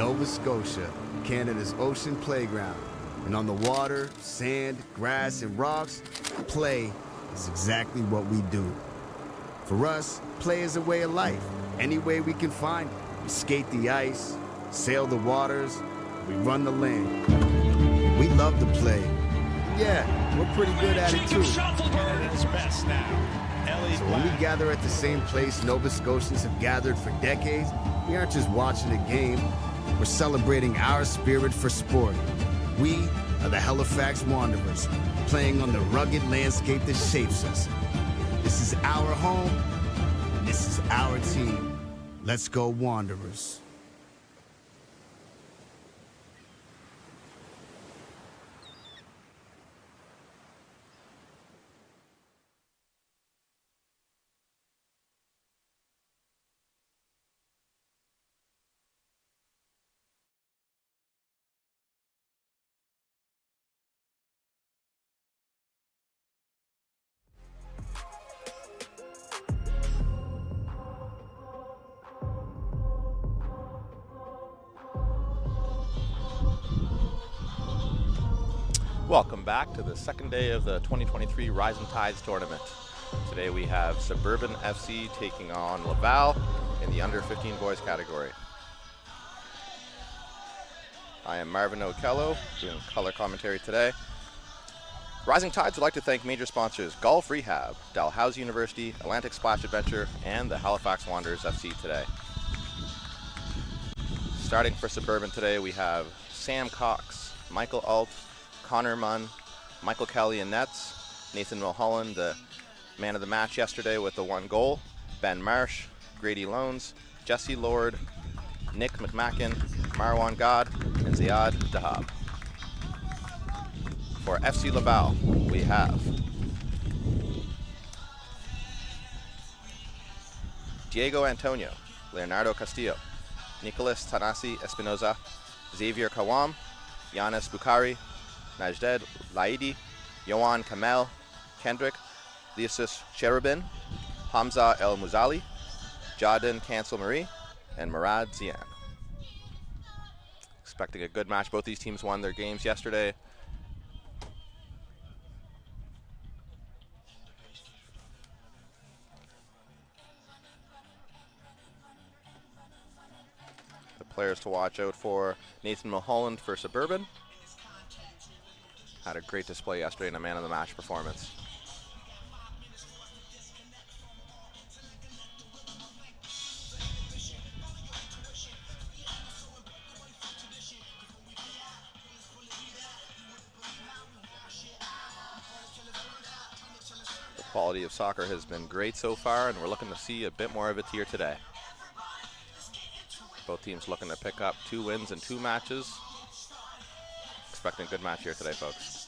Nova Scotia, Canada's ocean playground. And on the water, sand, grass, and rocks, play is exactly what we do. For us, play is a way of life. Any way we can find it. We skate the ice, sail the waters, we run the land. We love to play. Yeah, we're pretty good at it too. At its best now. So when we gather at the same place Nova Scotians have gathered for decades, we aren't just watching a game, we're celebrating our spirit for sport. We are the Halifax Wanderers, playing on the rugged landscape that shapes us. This is our home, and this is our team. Let's go Wanderers. Welcome back to the second day of the 2023 Rising Tides tournament. Today we have Suburban FC taking on Laval in the under 15 boys category. I am Marvin Okello doing color commentary today. Rising Tides would like to thank major sponsors Golf Rehab, Dalhousie University, Atlantic Splash Adventure, and the Halifax Wanderers FC today. Starting for Suburban today we have Sam Cox, Michael Alt, Connor Munn, Michael Kelly in nets, Nathan Mulholland, the man of the match yesterday with the 1 goal, Ben Marsh, Grady Loans, Jesse Lord, Nick McMacken, Marwan God, and Ziad Dahab. For FC Laval, we have Diego Antonio, Leonardo Castillo, Nicolas Tanasi Espinoza, Xavier Kawam, Yanis Bukhari, Najded Laidi, Yohan Kamel, Kendrick, Leosis Cherubin, Hamza El Muzali, Jadin Cancel Marie, and Murad Zian. Expecting a good match. Both these teams won their games yesterday. The players to watch out for: Nathan Mulholland for Suburban. Had a great display yesterday in a man of the match performance. The quality of soccer has been great so far, and we're looking to see a bit more of it here today. Both teams looking to pick up 2 wins in 2 matches. Expecting a good match here today, folks.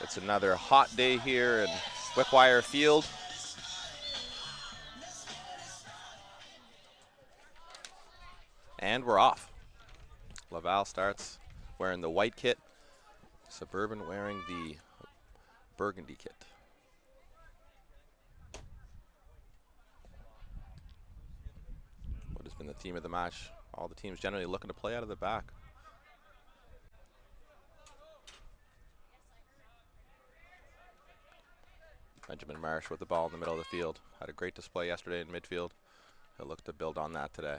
It's another hot day here in Wickwire Field. And we're off. Laval starts wearing the white kit. Suburban wearing the burgundy kit. What has been the theme of the match? All the teams generally looking to play out of the back. Benjamin Marsh with the ball in the middle of the field. Had a great display yesterday in midfield. He'll look to build on that today.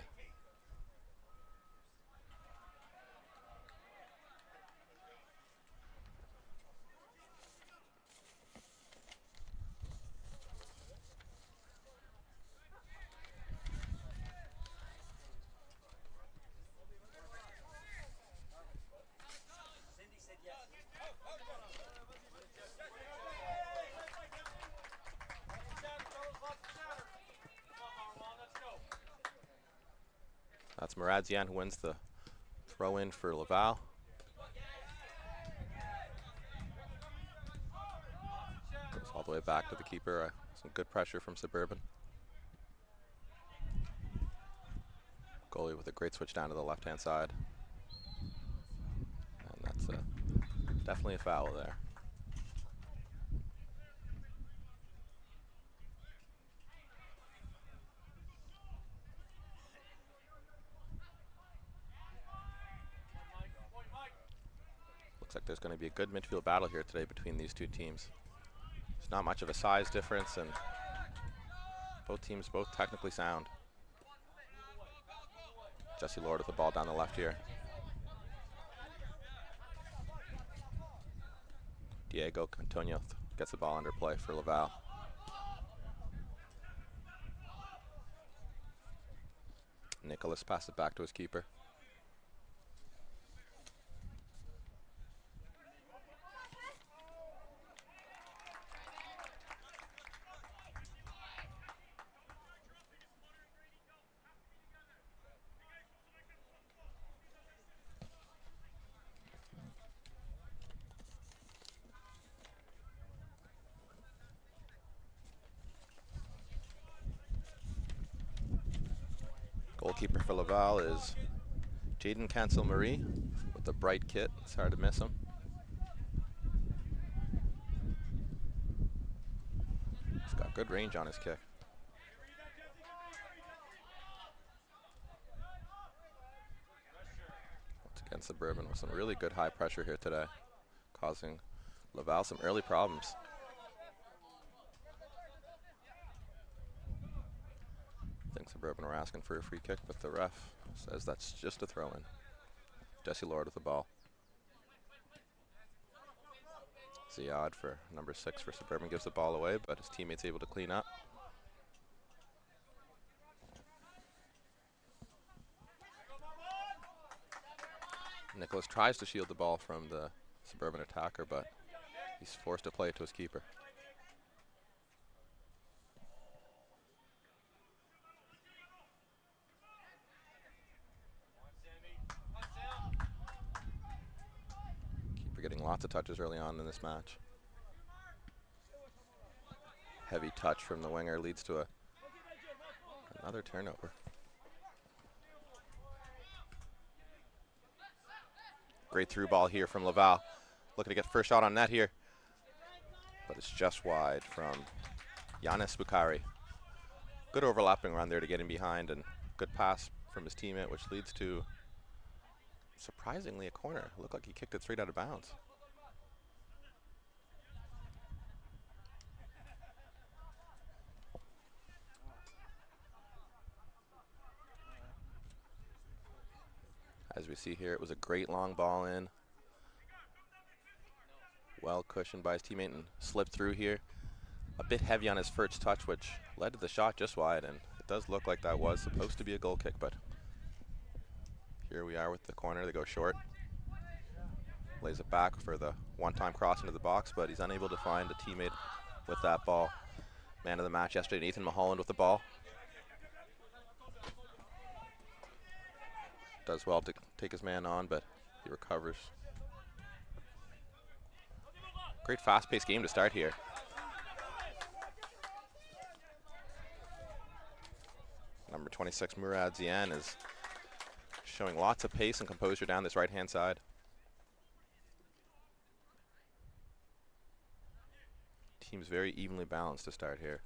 That's Muradzian who wins the throw in for Laval. Goes all the way back to the keeper. Some good pressure from Suburban. Goalie with a great switch down to the left-hand side. And that's definitely a foul there. Looks like there's going to be a good midfield battle here today between these two teams. There's not much of a size difference, and both teams both technically sound. Jesse Lord with the ball down the left here. Diego Cantonio gets the ball under play for Laval. Nicholas passes it back to his keeper. Goalkeeper for Laval is Jaden Cancel-Marie with the bright kit. It's hard to miss him. He's got good range on his kick. Once again, Suburban with some really good high pressure here today, causing Laval some early problems. Suburban were asking for a free kick, but the ref says that's just a throw-in. Jesse Lord with the ball. Ziad for number 6 for Suburban gives the ball away, but his teammate's able to clean up. Nicholas tries to shield the ball from the Suburban attacker, but he's forced to play it to his keeper. Getting lots of touches early on in this match. Heavy touch from the winger leads to another turnover. Great through ball here from Laval. Looking to get the first shot on net here, but it's just wide from Yanis Bukhari. Good overlapping run there to get in behind, and good pass from his teammate, which leads to surprisingly a corner. It looked like he kicked it straight out of bounds. As we see here, it was a great long ball in. Well cushioned by his teammate and slipped through here. A bit heavy on his first touch, which led to the shot just wide, and it does look like that was supposed to be a goal kick, but here we are with the corner. They go short. Lays it back for the one-time cross into the box, but he's unable to find a teammate with that ball. Man of the match yesterday, Nathan Mulholland with the ball. Does well to take his man on, but he recovers. Great fast-paced game to start here. Number 26, Murad Zian, is showing lots of pace and composure down this right-hand side. Team's very evenly balanced to start here.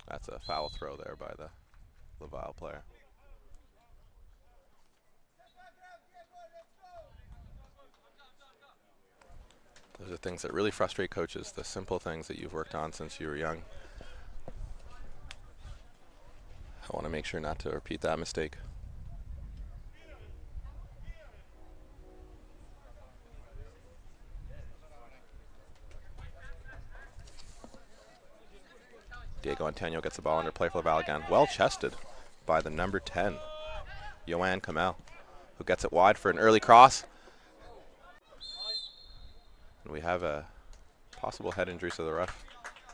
That's a foul throw there by the Laval player. Those are things that really frustrate coaches, the simple things that you've worked on since you were young. I want to make sure not to repeat that mistake. Diego Antonio gets the ball under play for Laval again. Well chested by the number 10, Yoann Kamel, who gets it wide for an early cross. And we have a possible head injury, so the ref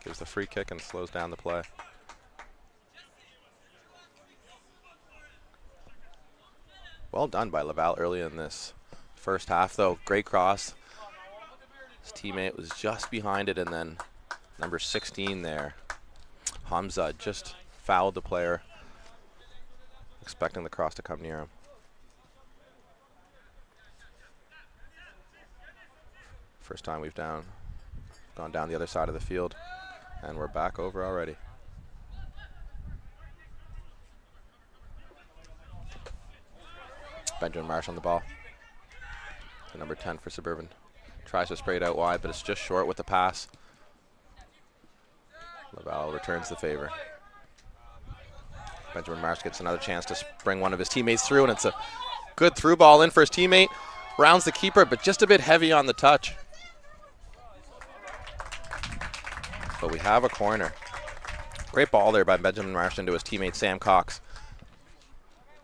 Gives the free kick and slows down the play. Well done by Laval early in this first half, though. Great cross. His teammate was just behind it, and then number 16 there, Hamza, just fouled the player, expecting the cross to come near him. First time we've gone down the other side of the field, and we're back over already. Benjamin Marsh on the ball. The number 10 for Suburban. Tries to spray it out wide, but it's just short with the pass. Laval returns the favor. Benjamin Marsh gets another chance to bring one of his teammates through, and it's a good through ball in for his teammate. Rounds the keeper, but just a bit heavy on the touch. But we have a corner. Great ball there by Benjamin Marsh into his teammate Sam Cox.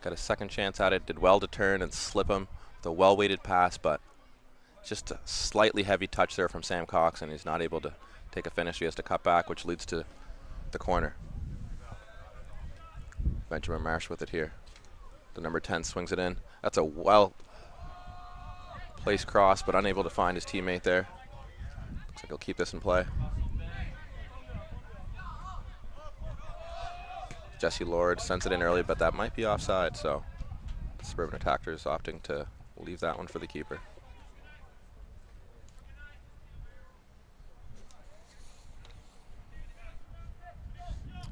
Got a second chance at it, did well to turn and slip him with a well-weighted pass, but just a slightly heavy touch there from Sam Cox, and he's not able to take a finish. He has to cut back, which leads to the corner. Benjamin Marsh with it here. The number 10 swings it in. That's a well-placed cross, but unable to find his teammate there. Looks like he'll keep this in play. Jesse Lord sends it in early, but that might be offside, so the Suburban attackers opting to leave that one for the keeper.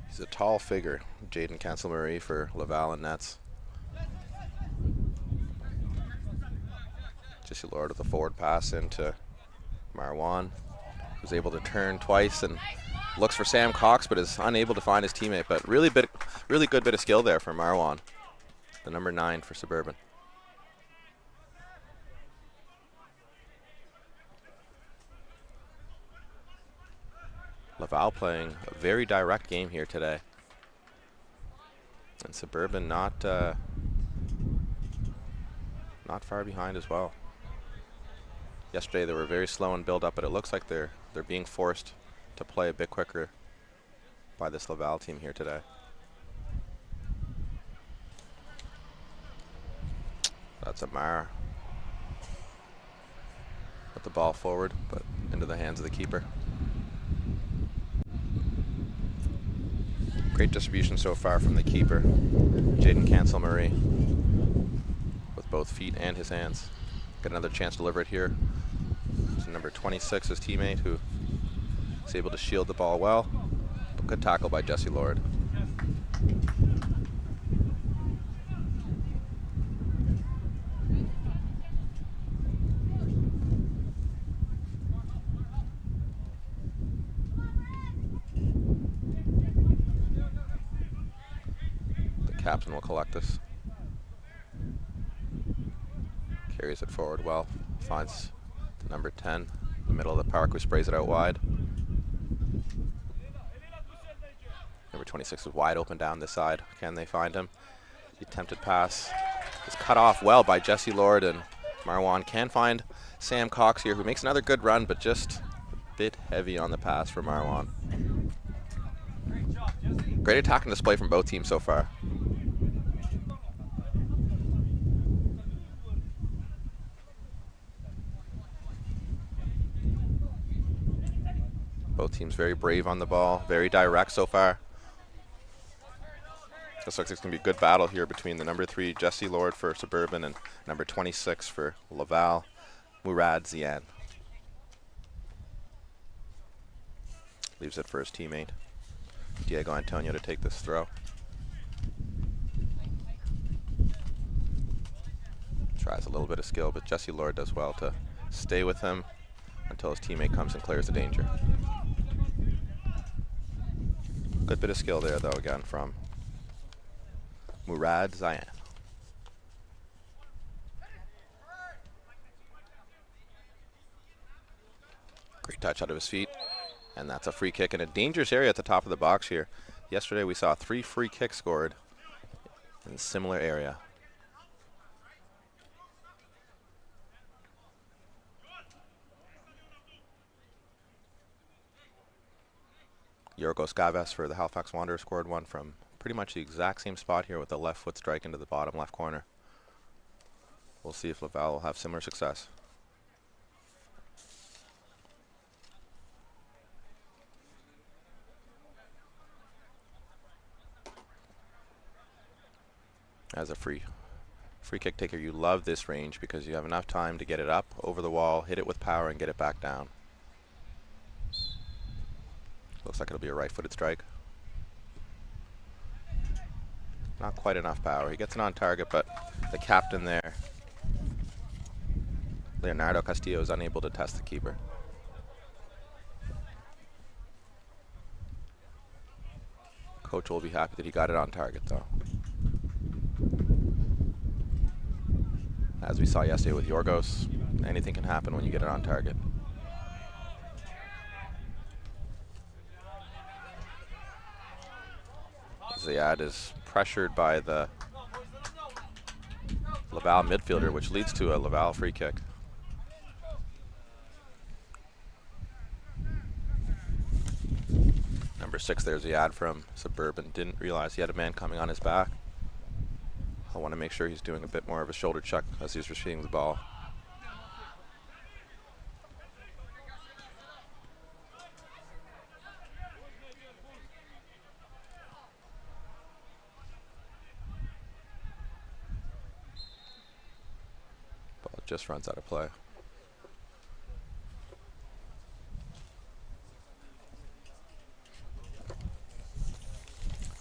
He's a tall figure, Jaden Cancel-Marie for Laval and Nets. Jesse Lord with a forward pass into Marwan, who's able to turn twice and looks for Sam Cox, but is unable to find his teammate. But really good bit of skill there for Marwan, the number 9 for Suburban. Laval playing a very direct game here today, and Suburban not far behind as well. Yesterday they were very slow in build-up, but it looks like they're being forced to play a bit quicker by this Laval team here today. That's Amar with the ball forward, but into the hands of the keeper. Great distribution so far from the keeper, Jaden Cancel-Marie, with both feet and his hands. Get another chance to deliver it here. It's number 26, his teammate, who is able to shield the ball well, but good tackle by Jesse Lord. The captain will collect this. Carries it forward well, finds the number 10 in the middle of the park, who sprays it out wide. Number 26 is wide open down this side. Can they find him? The attempted pass is cut off well by Jesse Lord, and Marwan can find Sam Cox here, who makes another good run, but just a bit heavy on the pass for Marwan. Great attacking display from both teams so far. Both teams very brave on the ball, very direct so far. This looks like it's going to be a good battle here between the number 3, Jesse Lord for Suburban, and number 26 for Laval, Murad Zian. Leaves it for his teammate, Diego Antonio, to take this throw. Tries a little bit of skill, but Jesse Lord does well to stay with him until his teammate comes and clears the danger. Good bit of skill there, though, again, from Murad Zian. Great touch out of his feet, and that's a free kick in a dangerous area at the top of the box here. Yesterday we saw 3 free kicks scored in a similar area. Yorgos Gavas for the Halifax Wanderers scored one from pretty much the exact same spot here with a left foot strike into the bottom left corner. We'll see if Laval will have similar success. As a free kick taker, you love this range because you have enough time to get it up over the wall, hit it with power, and get it back down. Looks like it'll be a right-footed strike. Not quite enough power. He gets it on target, but the captain there, Leonardo Castillo, is unable to test the keeper. Coach will be happy that he got it on target, though. As we saw yesterday with Yorgos, anything can happen when you get it on target. Ziad is pressured by the Laval midfielder, which leads to a Laval free kick. Number 6 there's Ziad from Suburban. Didn't realize he had a man coming on his back. I want to make sure he's doing a bit more of a shoulder check as he's receiving the ball. Ball just runs out of play.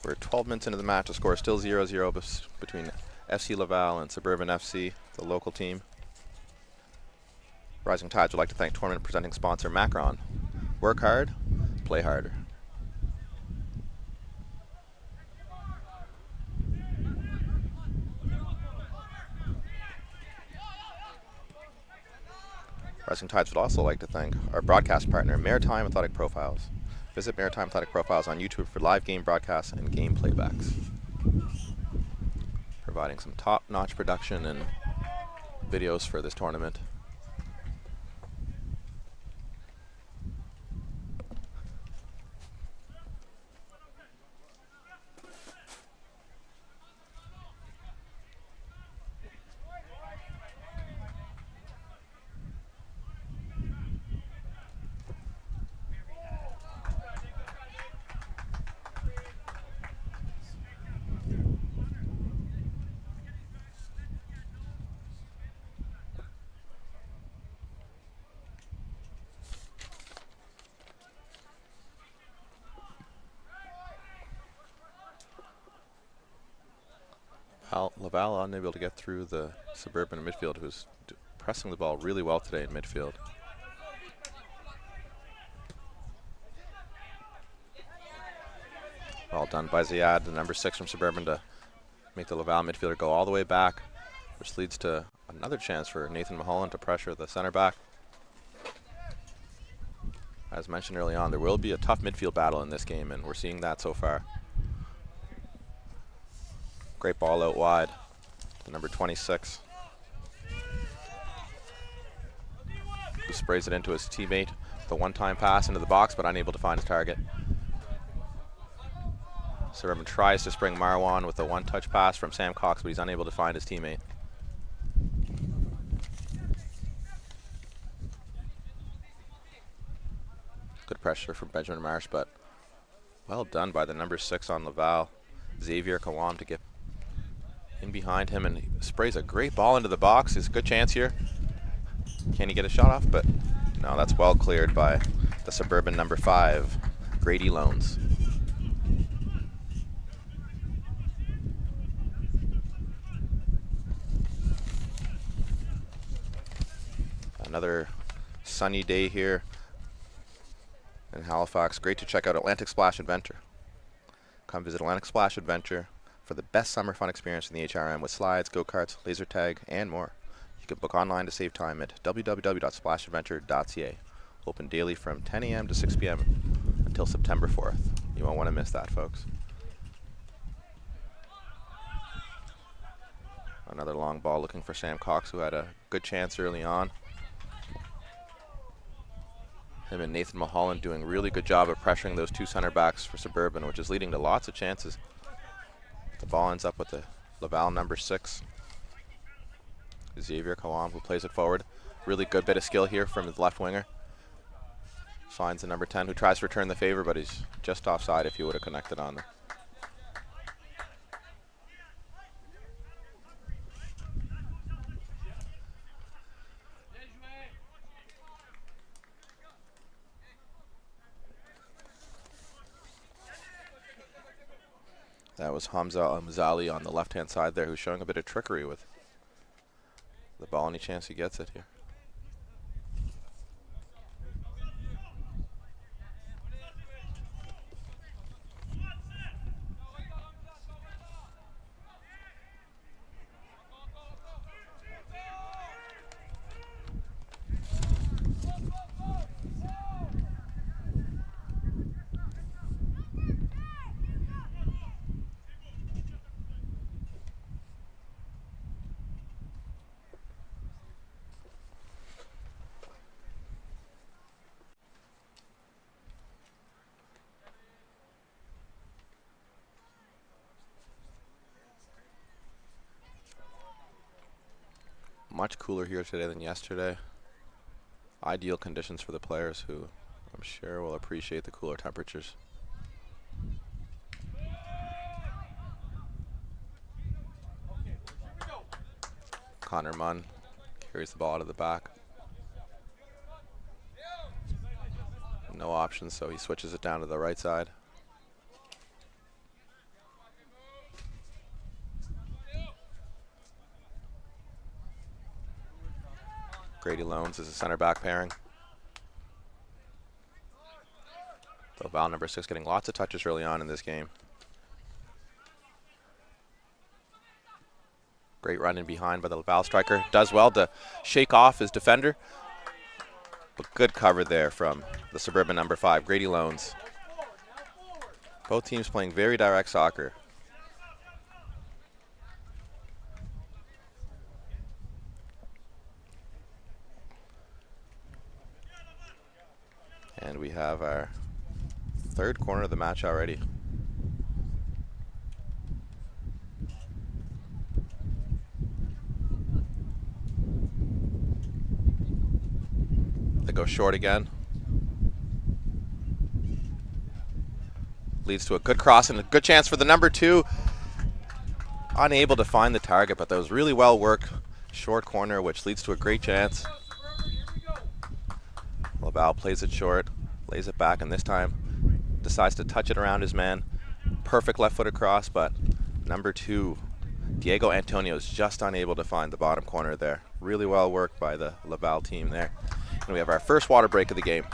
We're 12 minutes into the match. The score is still 0-0 between FC Laval and Suburban FC, the local team. Rising Tides would like to thank tournament presenting sponsor Macron. Work hard, play harder. Rising Tides would also like to thank our broadcast partner, Maritime Athletic Profiles. Visit Maritime Athletic Profiles on YouTube for live game broadcasts and game playbacks. Providing some top-notch production and videos for this tournament. Laval unable to get through the Suburban midfield, who's pressing the ball really well today in midfield. Well done by Ziad, the number 6 from Suburban, to make the Laval midfielder go all the way back, which leads to another chance for Nathan Mulholland to pressure the center back. As mentioned early on, there will be a tough midfield battle in this game, and we're seeing that so far. Great ball out wide to number 26, who sprays it into his teammate. The one-time pass into the box, but unable to find his target. Suburban tries to spring Marwan with a one-touch pass from Sam Cox, but he's unable to find his teammate. Good pressure from Benjamin Marsh, but well done by the number 6 on Laval, Xavier Kawam, to get in behind him, and he sprays a great ball into the box. There's a good chance here. Can he get a shot off? But no, that's well cleared by the Suburban number 5, Grady Loans. Another sunny day here in Halifax. Great to check out Atlantic Splash Adventure. Come visit Atlantic Splash Adventure for the best summer fun experience in the HRM with slides, go-karts, laser tag, and more. You can book online to save time at www.splashdventure.ca. Open daily from 10 a.m. to 6 p.m. until September 4th. You won't want to miss that, folks. Another long ball looking for Sam Cox, who had a good chance early on. Him and Nathan Mulholland doing a really good job of pressuring those two center backs for Suburban, which is leading to lots of chances. The ball ends up with the Laval number 6. Xavier Kawam, who plays it forward. Really good bit of skill here from his left winger. Finds the number 10, who tries to return the favor, but he's just offside if he would have connected on there. That was Hamza Al-Mzali on the left-hand side there, who's showing a bit of trickery with the ball any chance he gets it here. Much cooler here today than yesterday. Ideal conditions for the players, who I'm sure will appreciate the cooler temperatures. Connor Munn carries the ball out of the back. No options, so he switches it down to the right side. Grady Loans is a center back pairing. Laval number 6 getting lots of touches early on in this game. Great run in behind by the Laval striker. Does well to shake off his defender. But good cover there from the Suburban number 5, Grady Loans. Both teams playing very direct soccer. And we have our third corner of the match already. They go short again. Leads to a good cross and a good chance for the number 2. Unable to find the target, but that was really well worked. Short corner, which leads to a great chance. Laval plays it short, lays it back, and this time decides to touch it around his man. Perfect left-footed cross, but number 2, Diego Antonio, is just unable to find the bottom corner there. Really well worked by the Laval team there. And we have our first water break of the game.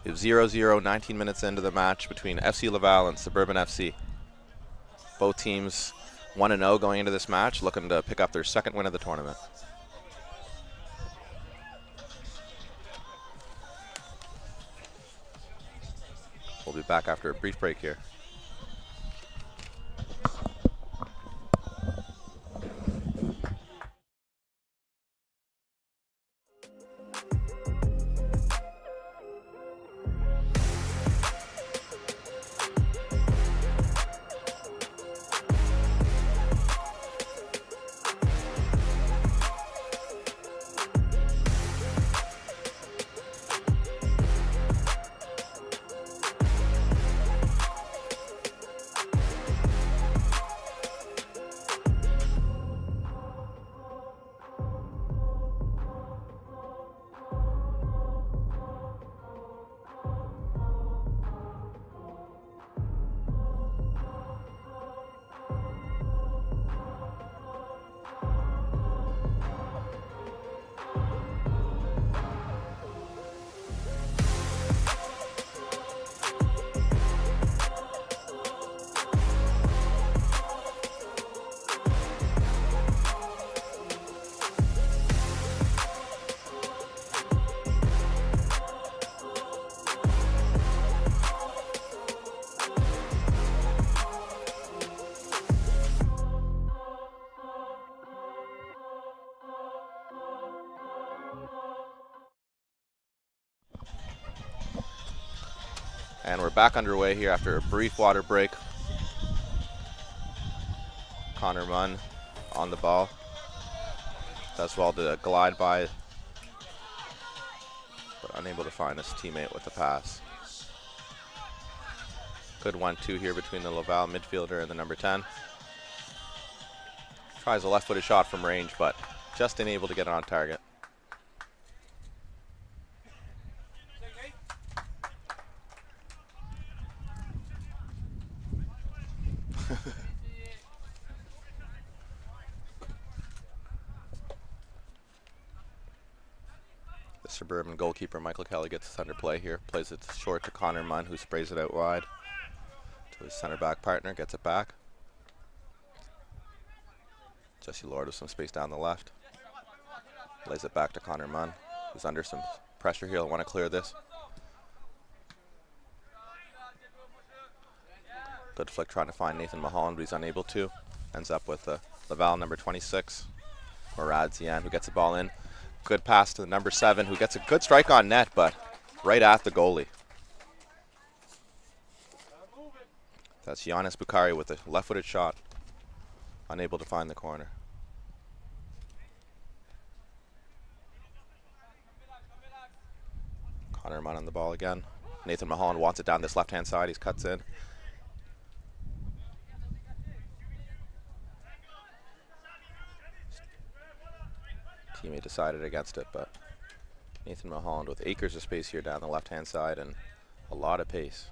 We have 0-0, 19 minutes into the match between FC Laval and Suburban FC. Both teams 1-0 going into this match, looking to pick up their second win of the tournament. We'll be back after a brief break here. And we're back underway here after a brief water break. Connor Munn on the ball. Does well to glide by, but unable to find his teammate with the pass. Good 1-2 here between the Laval midfielder and the number 10. Tries a left-footed shot from range, but just unable to get it on target. The Suburban goalkeeper, Michael Kelly, gets this under play here. Plays it short to Connor Munn, who sprays it out wide to his center back partner, gets it back. Jesse Lord with some space down the left. Lays it back to Connor Munn, who's under some pressure here. He'll want to clear this. Good flick trying to find Nathan Mulholland, but he's unable to. Ends up with Laval number 26, Murad Zian, who gets the ball in. Good pass to the number 7, who gets a good strike on net, but right at the goalie. That's Giannis Bukhari with a left-footed shot. Unable to find the corner. Connor Munn on the ball again. Nathan Mulholland wants it down this left-hand side. He cuts in. Teammate decided against it, but Nathan Mulholland with acres of space here down the left-hand side and a lot of pace.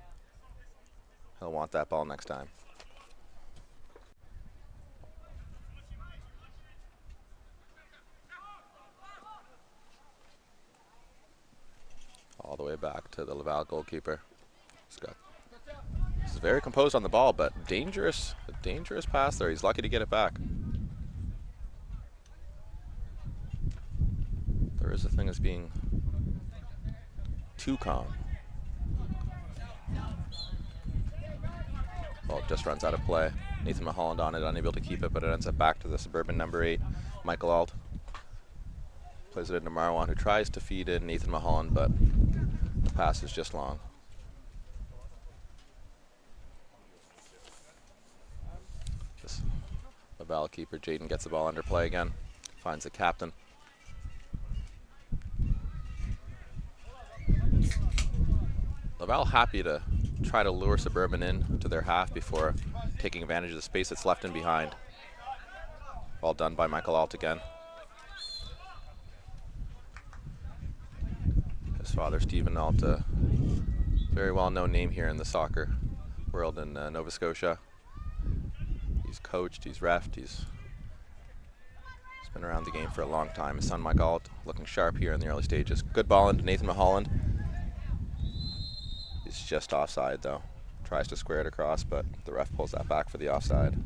He'll want that ball next time. All the way back to the Laval goalkeeper. He's very composed on the ball, but a dangerous pass there. He's lucky to get it back. There is a thing as being too calm. Ball just runs out of play. Nathan Mulholland on it, unable to keep it, but it ends up back to the Suburban number 8, Michael Alt. Plays it into Marwan, who tries to feed in Nathan Mulholland, but the pass is just long. This Laval keeper, Jaden, gets the ball under play again. Finds the captain. Laval happy to try to lure Suburban in to their half before taking advantage of the space that's left in behind. All done by Michael Alt again. His father, Stephen Alt, a very well-known name here in the soccer world in Nova Scotia. He's coached, he's refed, he's been around the game for a long time. His son, Michael Alt, looking sharp here in the early stages. Good ball into Nathan Mulholland. He's just offside though. Tries to square it across, but the ref pulls that back for the offside.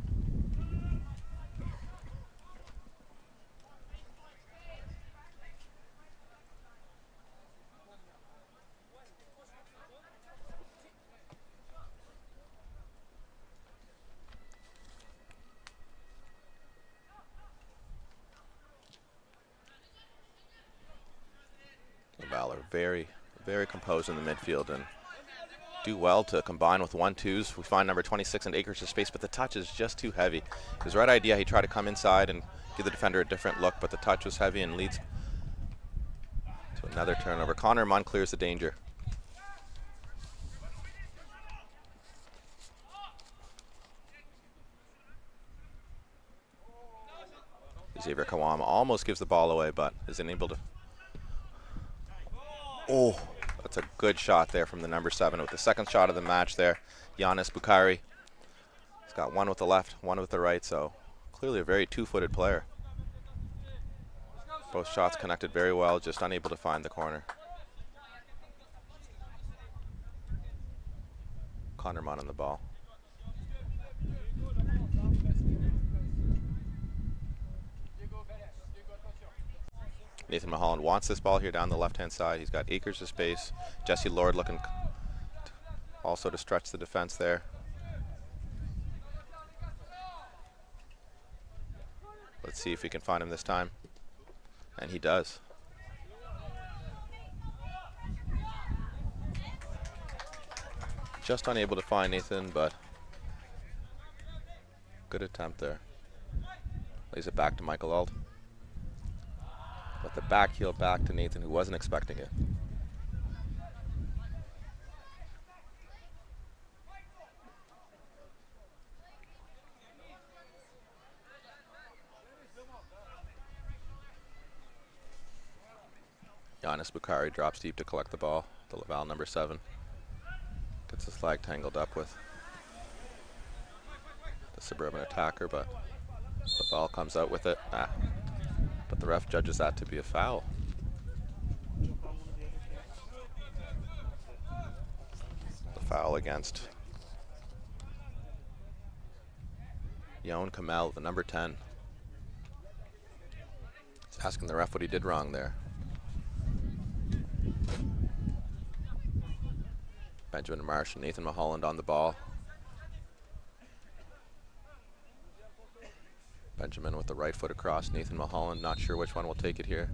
Laval are very, very composed in the midfield and do well to combine with 1-2s. We find number 26 in acres of space, but the touch is just too heavy. His right idea, he tried to come inside and give the defender a different look, but the touch was heavy and leads to another turnover. Connor Munn clears the danger. Xavier Kawama almost gives the ball away, but is unable to. Oh, that's a good shot there from the number 7 with the second shot of the match there. Giannis Bukhari. He's got one with the left, one with the right, so clearly a very two-footed player. Both shots connected very well, just unable to find the corner. Connor Munn on the ball. Nathan Mulholland wants this ball here down the left-hand side. He's got acres of space. Jesse Lord looking also to stretch the defense there. Let's see if we can find him this time. And he does. Just unable to find Nathan, but good attempt there. Lays it back to Michael Alt. But the back heel back to Nathan, who wasn't expecting it. Giannis Bukhari drops deep to collect the ball. The Laval number 7 gets his flag tangled up with the Suburban attacker, but Laval comes out with it. But the ref judges that to be a foul. The foul against Yon Kamel, the number 10. He's asking the ref what he did wrong there. Benjamin Marsh and Nathan Mulholland on the ball. Benjamin with the right foot across. Nathan Mulholland, not sure which one will take it here.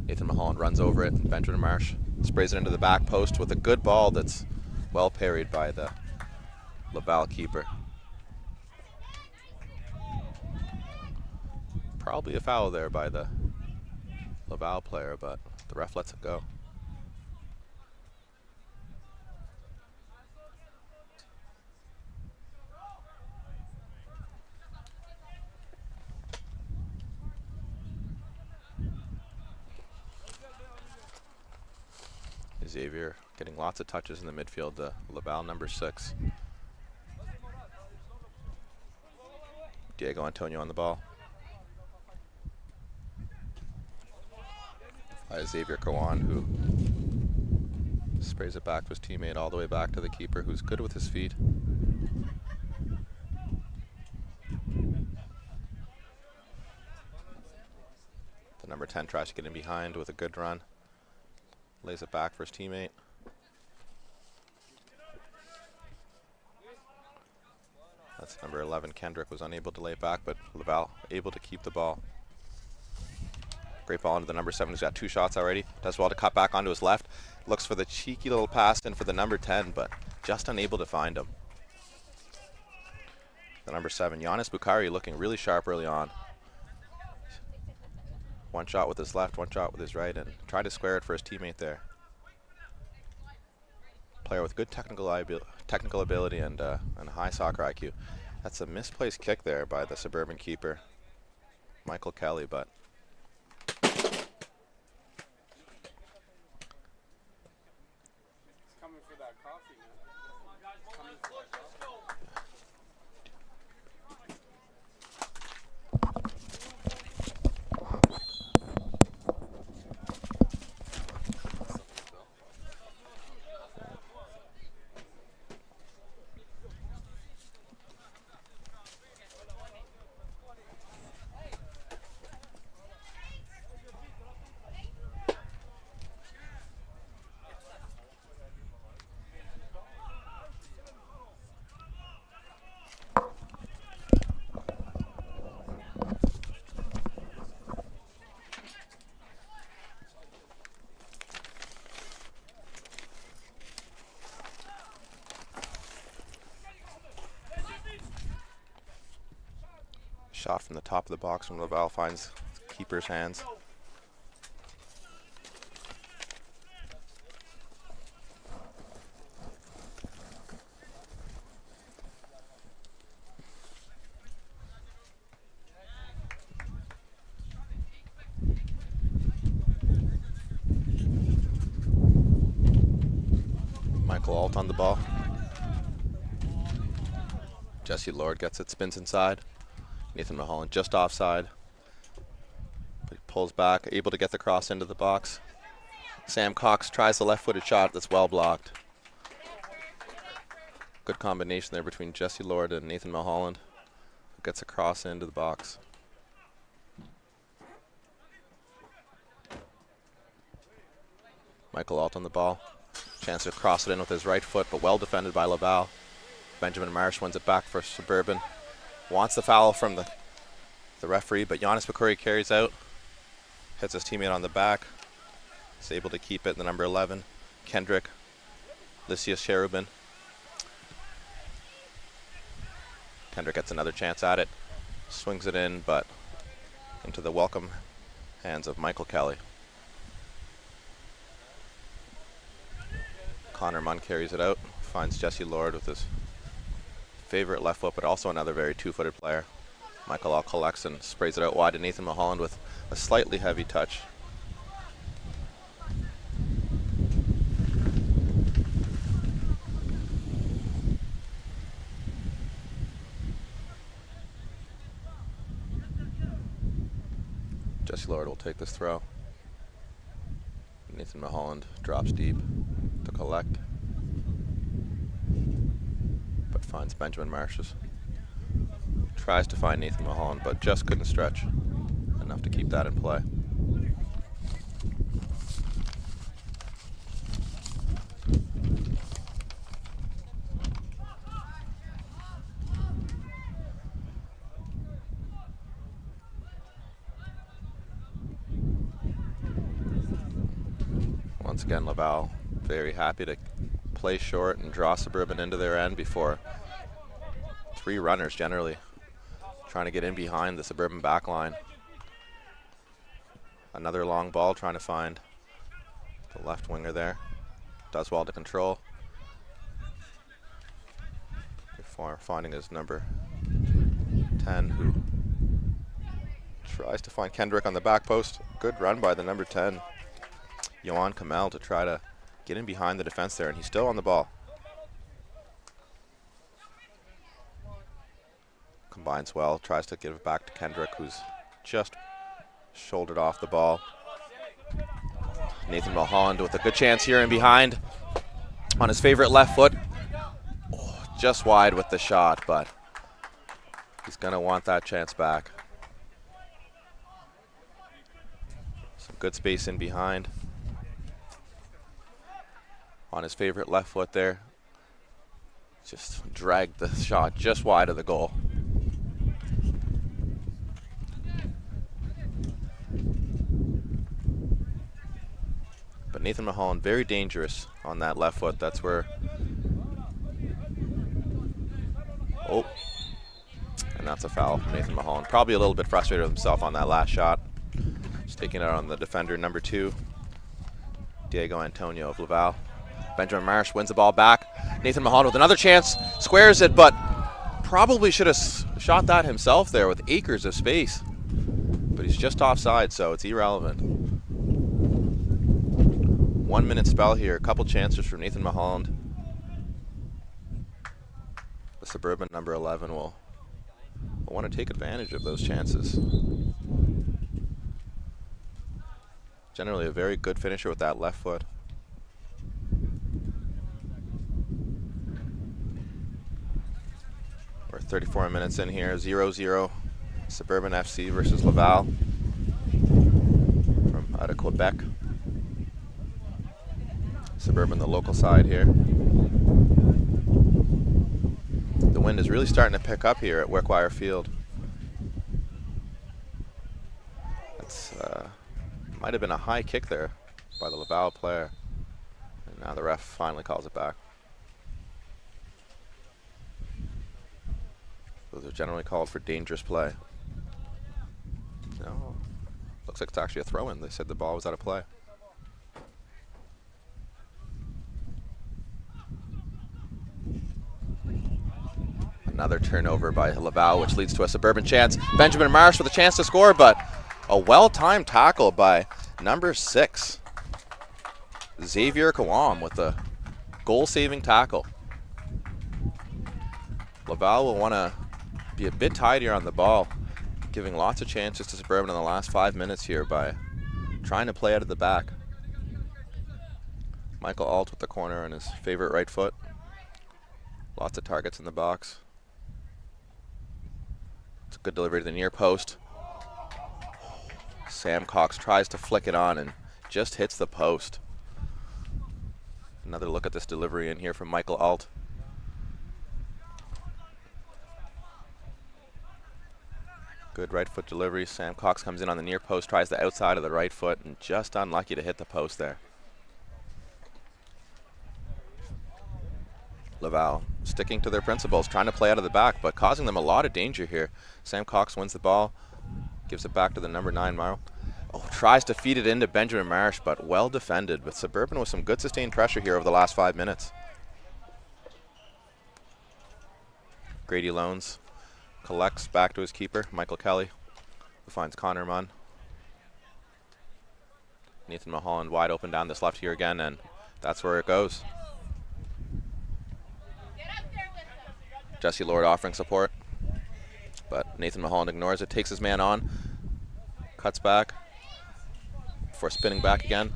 Nathan Mulholland runs over it. Benjamin Marsh sprays it into the back post with a good ball that's well parried by the Laval keeper. Probably a foul there by the Laval player, but the ref lets it go. Xavier getting lots of touches in the midfield, the Laval number 6. Diego Antonio on the ball. By Xavier Kawan, who sprays it back to his teammate all the way back to the keeper, who's good with his feet. The number 10 tries to get in behind with a good run. Lays it back for his teammate. That's number 11. Kendrick was unable to lay it back, but Laval able to keep the ball. Great ball into the number 7, who's got 2 shots already. Does well to cut back onto his left. Looks for the cheeky little pass in for the number 10, but just unable to find him. The number 7, Giannis Bukhari, looking really sharp early on. One shot with his left, one shot with his right, and tried to square it for his teammate there. Player with good technical ability and high soccer IQ. That's a misplaced kick there by the Suburban keeper, Michael Kelly, but shot from the top of the box when Laval finds keeper's hands. Michael Alt on the ball. Jesse Lord gets it, spins inside. Nathan Mulholland just offside. But he pulls back, able to get the cross into the box. Sam Cox tries the left-footed shot that's well blocked. Good combination there between Jesse Lord and Nathan Mulholland, who gets a cross into the box. Michael Alt on the ball. Chance to cross it in with his right foot, but well defended by Laval. Benjamin Marsh wins it back for Suburban. Wants the foul from the referee, but Giannis Bukhari carries out. Hits his teammate on the back. Is able to keep it, the number 11. Kendrick, Lysias Cherubin. Kendrick gets another chance at it. Swings it in, but into the welcome hands of Michael Kelly. Connor Munn carries it out, finds Jesse Lord with his favorite left foot, but also another very two-footed player. Michael Alt collects and sprays it out wide to Nathan Mulholland with a slightly heavy touch. Jesse Lord will take this throw. Nathan Mulholland drops deep to collect, but finds Benjamin Marshes. Tries to find Nathan Mulholland, but just couldn't stretch enough to keep that in play. Once again, Laval very happy to play short and draw Suburban into their end before three runners generally trying to get in behind the Suburban back line. Another long ball trying to find the left winger there. Does well to control. Before finding his number 10, who tries to find Kendrick on the back post. Good run by the number 10, Yohan Kamel, to try to get in behind the defense there, and he's still on the ball. Combines well, tries to give it back to Kendrick, who's just shouldered off the ball. Nathan Mulholland with a good chance here in behind on his favorite left foot. Oh, just wide with the shot, but he's going to want that chance back. Some good space in behind on his favorite left foot there. Just dragged the shot just wide of the goal. But Nathan Mulholland very dangerous on that left foot. That's where, oh, and that's a foul from Nathan Mulholland. Probably a little bit frustrated with himself on that last shot. Just taking it on the defender, number 2, Diego Antonio of Laval. Benjamin Marsh wins the ball back. Nathan Mulholland with another chance, squares it, but probably should have shot that himself there with acres of space. But he's just offside, so it's irrelevant. 1 minute spell here, a couple chances from Nathan Mulholland. The Suburban number 11 will want to take advantage of those chances. Generally a very good finisher with that left foot. We're 34 minutes in here, 0-0. Suburban FC versus Laval from out of Quebec. Suburban, the local side here. The wind is really starting to pick up here at Wickwire Field. That's might have been a high kick there by the Laval player, and now the ref finally calls it back. Those are generally called for dangerous play. No, looks like it's actually a throw-in. They said the ball was out of play. Another turnover by Laval, which leads to a Suburban chance. Benjamin Marsh with a chance to score, but a well-timed tackle by number 6, Xavier Kawam, with a goal-saving tackle. Laval will want to be a bit tidier on the ball, giving lots of chances to Suburban in the last 5 minutes here by trying to play out of the back. Michael Alt with the corner on his favorite right foot. Lots of targets in the box. It's a good delivery to the near post. Sam Cox tries to flick it on and just hits the post. Another look at this delivery in here from Michael Alt. Good right foot delivery. Sam Cox comes in on the near post, tries the outside of the right foot, and just unlucky to hit the post there. Laval sticking to their principles, trying to play out of the back, but causing them a lot of danger here. Sam Cox wins the ball, gives it back to the number 9, Marl. Oh, tries to feed it into Benjamin Marsh, but well defended. But Suburban with some good sustained pressure here over the last 5 minutes. Grady Loans collects back to his keeper, Michael Kelly, who finds Connor Munn. Nathan Mulholland wide open down this left here again, and that's where it goes. Jesse Lord offering support, but Nathan Mulholland ignores it, takes his man on, cuts back before spinning back again.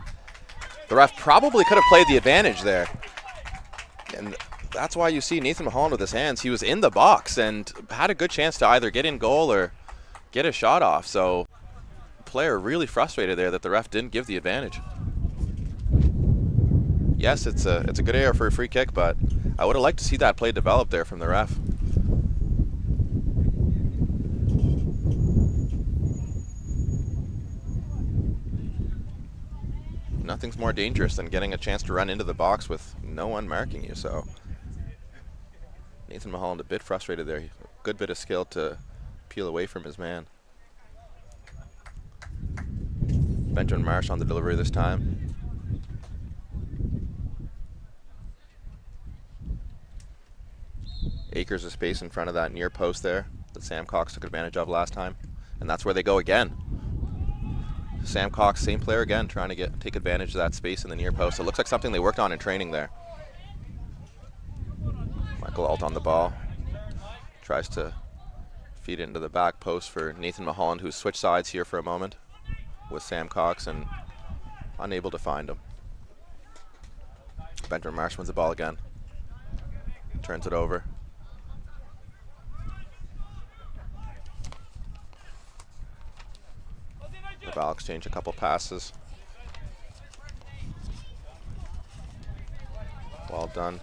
The ref probably could have played the advantage there, and that's why you see Nathan Mulholland with his hands. He was in the box and had a good chance to either get in goal or get a shot off, so player really frustrated there that the ref didn't give the advantage. Yes, it's a good area for a free kick, but I would have liked to see that play develop there from the ref. Nothing's more dangerous than getting a chance to run into the box with no one marking you, so Nathan Mulholland a bit frustrated there. A good bit of skill to peel away from his man. Benjamin Marsh on the delivery this time. Acres of space in front of that near post there that Sam Cox took advantage of last time, and that's where they go again. Sam Cox, same player again, trying to take advantage of that space in the near post. It looks like something they worked on in training there. Michael Alt on the ball, tries to feed it into the back post for Nathan Mulholland, who's switched sides here for a moment with Sam Cox and unable to find him. Benjamin Marsh wins the ball again, turns it over. Laval exchange a couple passes. Well done.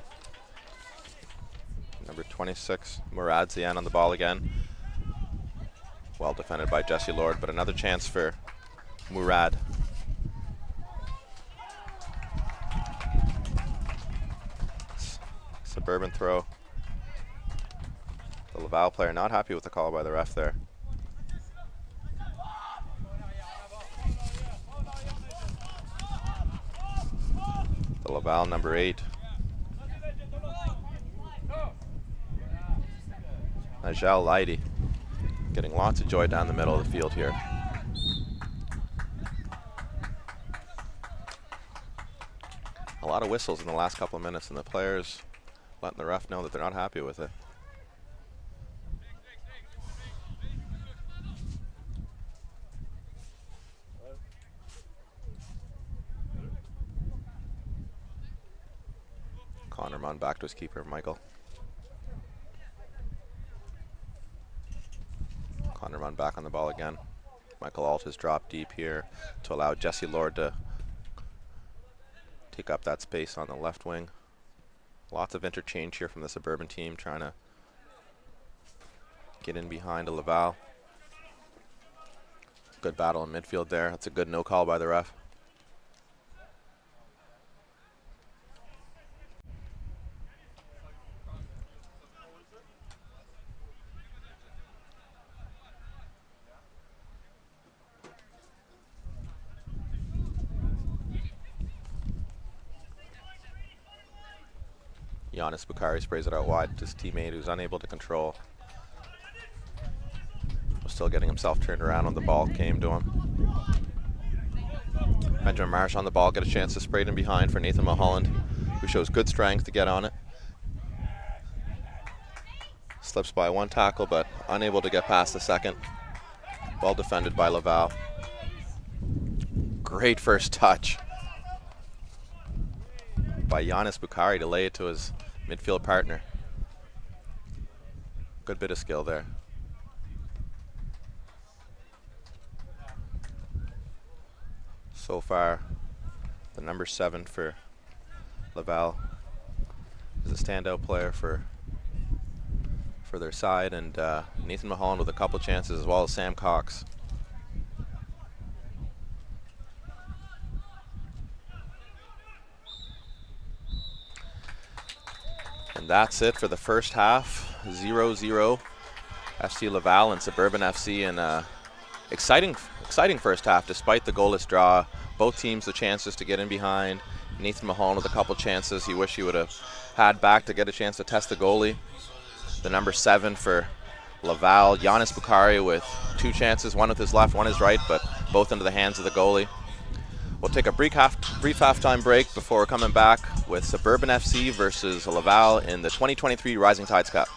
Number 26, Murad Zian on the ball again. Well defended by Jesse Lord, but another chance for Murad. Suburban throw. The Laval player not happy with the call by the ref there. The Laval number 8. Najal Lighty getting lots of joy down the middle of the field here. A lot of whistles in the last couple of minutes, and the players letting the ref know that they're not happy with it. Connor Munn back to his keeper, Michael. Connor Munn back on the ball again. Michael Alt has dropped deep here to allow Jesse Lord to take up that space on the left wing. Lots of interchange here from the Suburban team, trying to get in behind a Laval. Good battle in midfield there. That's a good no call by the ref. Giannis Bukhari sprays it out wide to his teammate, who's unable to control. Was still getting himself turned around when the ball came to him. Benjamin Marsh on the ball, get a chance to spray it in behind for Nathan Mulholland, who shows good strength to get on it. Slips by one tackle, but unable to get past the second. Well defended by Laval. Great first touch by Giannis Bukhari to lay it to his midfield partner. Good bit of skill there. So far, the number 7 for Laval is a standout player for their side, and Nathan Mulholland with a couple chances, as well as Sam Cox. And that's it for the first half. 0-0. FC Laval and Suburban FC in a exciting first half despite the goalless draw. Both teams the chances to get in behind. Nathan Mulholland with a couple chances he wished he would have had back to get a chance to test the goalie. The number 7 for Laval, Giannis Bukhari, with 2 chances, one with his left, one his right, but both into the hands of the goalie. We'll take a brief halftime break before coming back with Suburban FC versus Laval in the 2023 Rising Tides Cup.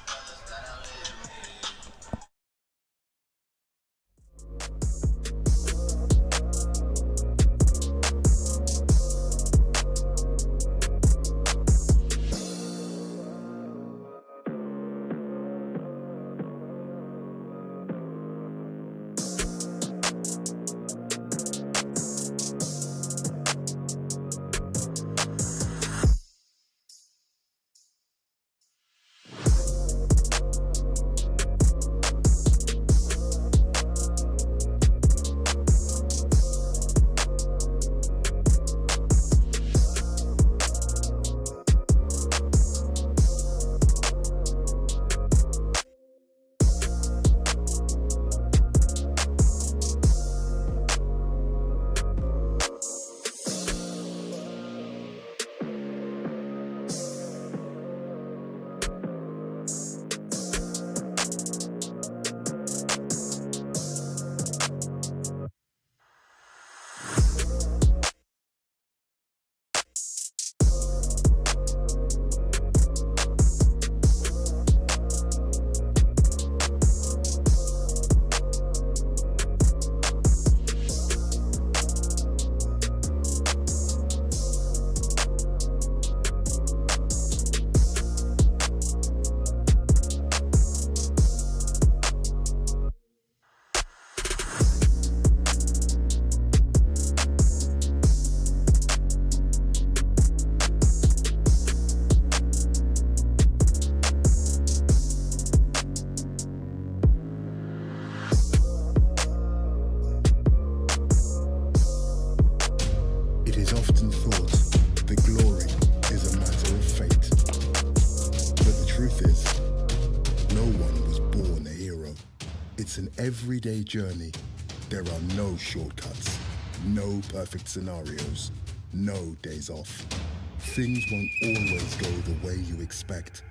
Everyday journey. There are no shortcuts, no perfect scenarios, no days off. Things won't always go the way you expect.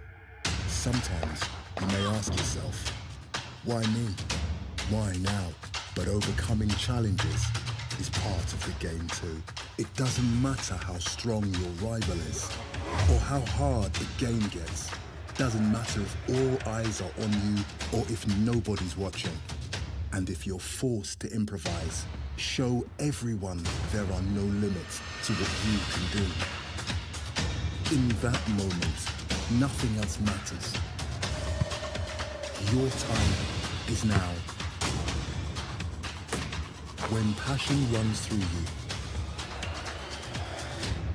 Sometimes you may ask yourself, why me? Why now? But overcoming challenges is part of the game too. It doesn't matter how strong your rival is or how hard the game gets. Doesn't matter if all eyes are on you or if nobody's watching. And if you're forced to improvise, show everyone there are no limits to what you can do. In that moment, nothing else matters. Your time is now. When passion runs through you,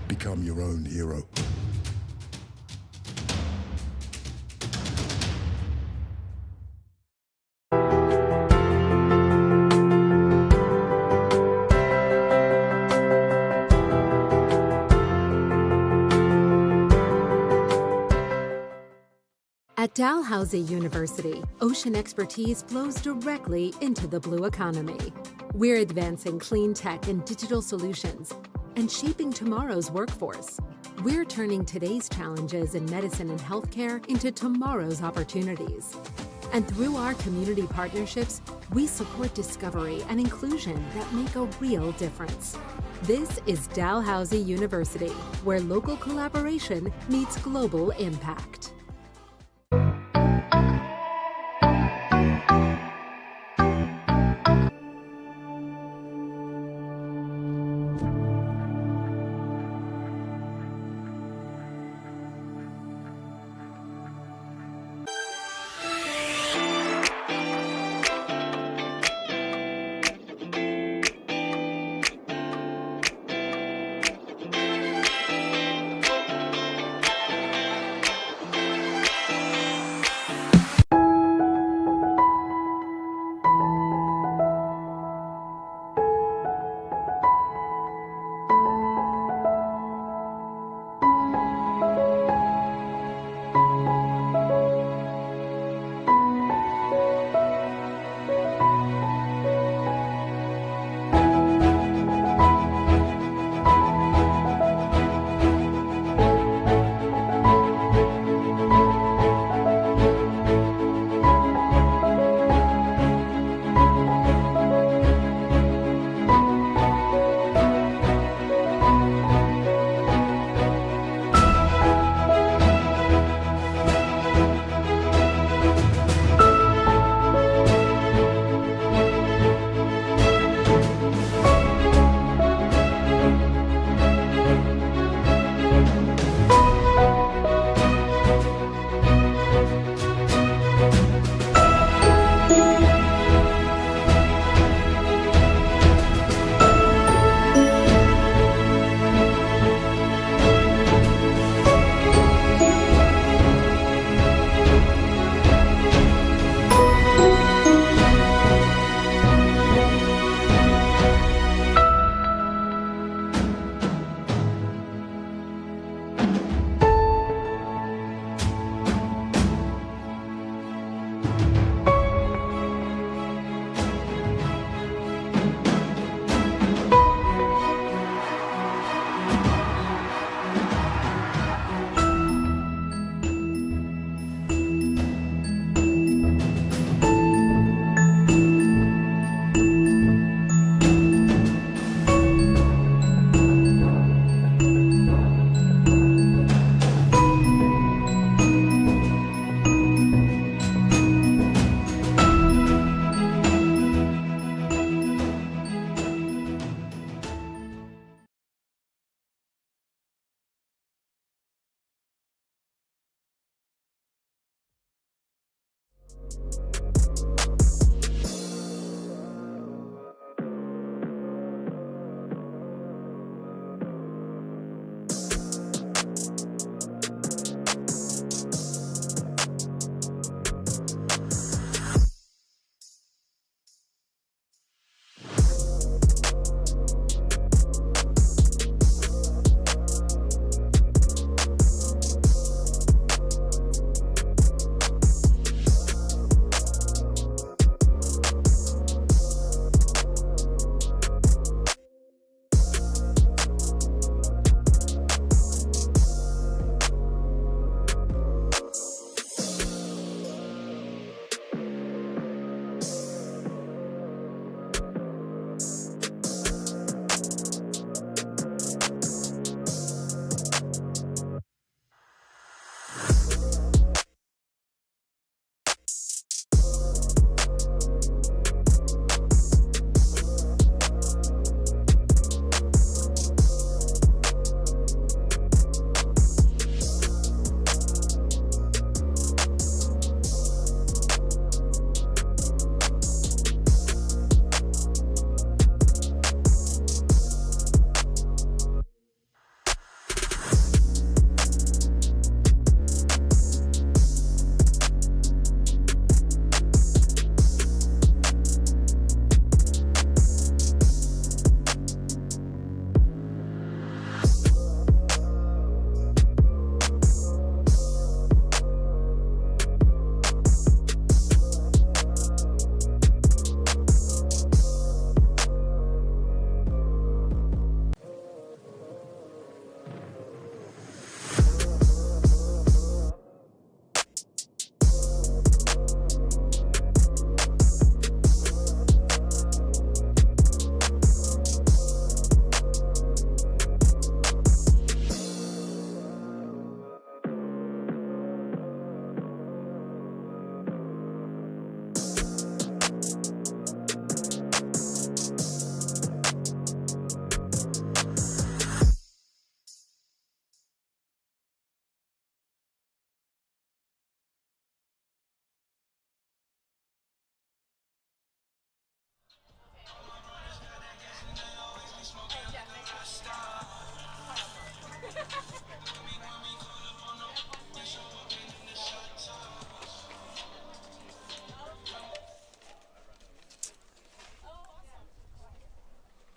become your own hero. At Dalhousie University, ocean expertise flows directly into the blue economy. We're advancing clean tech and digital solutions and shaping tomorrow's workforce. We're turning today's challenges in medicine and healthcare into tomorrow's opportunities. And through our community partnerships, we support discovery and inclusion that make a real difference. This is Dalhousie University, where local collaboration meets global impact.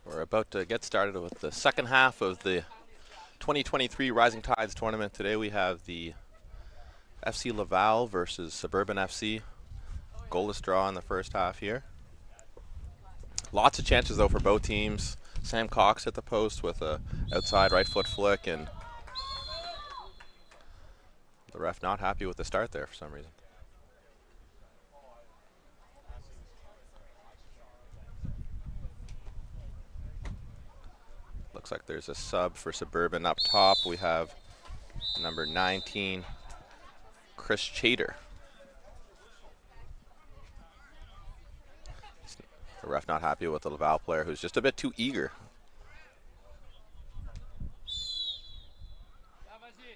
We're about to get started with the second half of the 2023 Rising Tides tournament. Today we have the FC Laval versus Suburban FC. Goalless draw in the first half here. Lots of chances though for both teams. Sam Cox at the post with a outside right foot flick, and the ref not happy with the start there for some reason. Looks like there's a sub for Suburban up top. We have number 19, Chris Chater. The ref not happy with the Laval player who's just a bit too eager.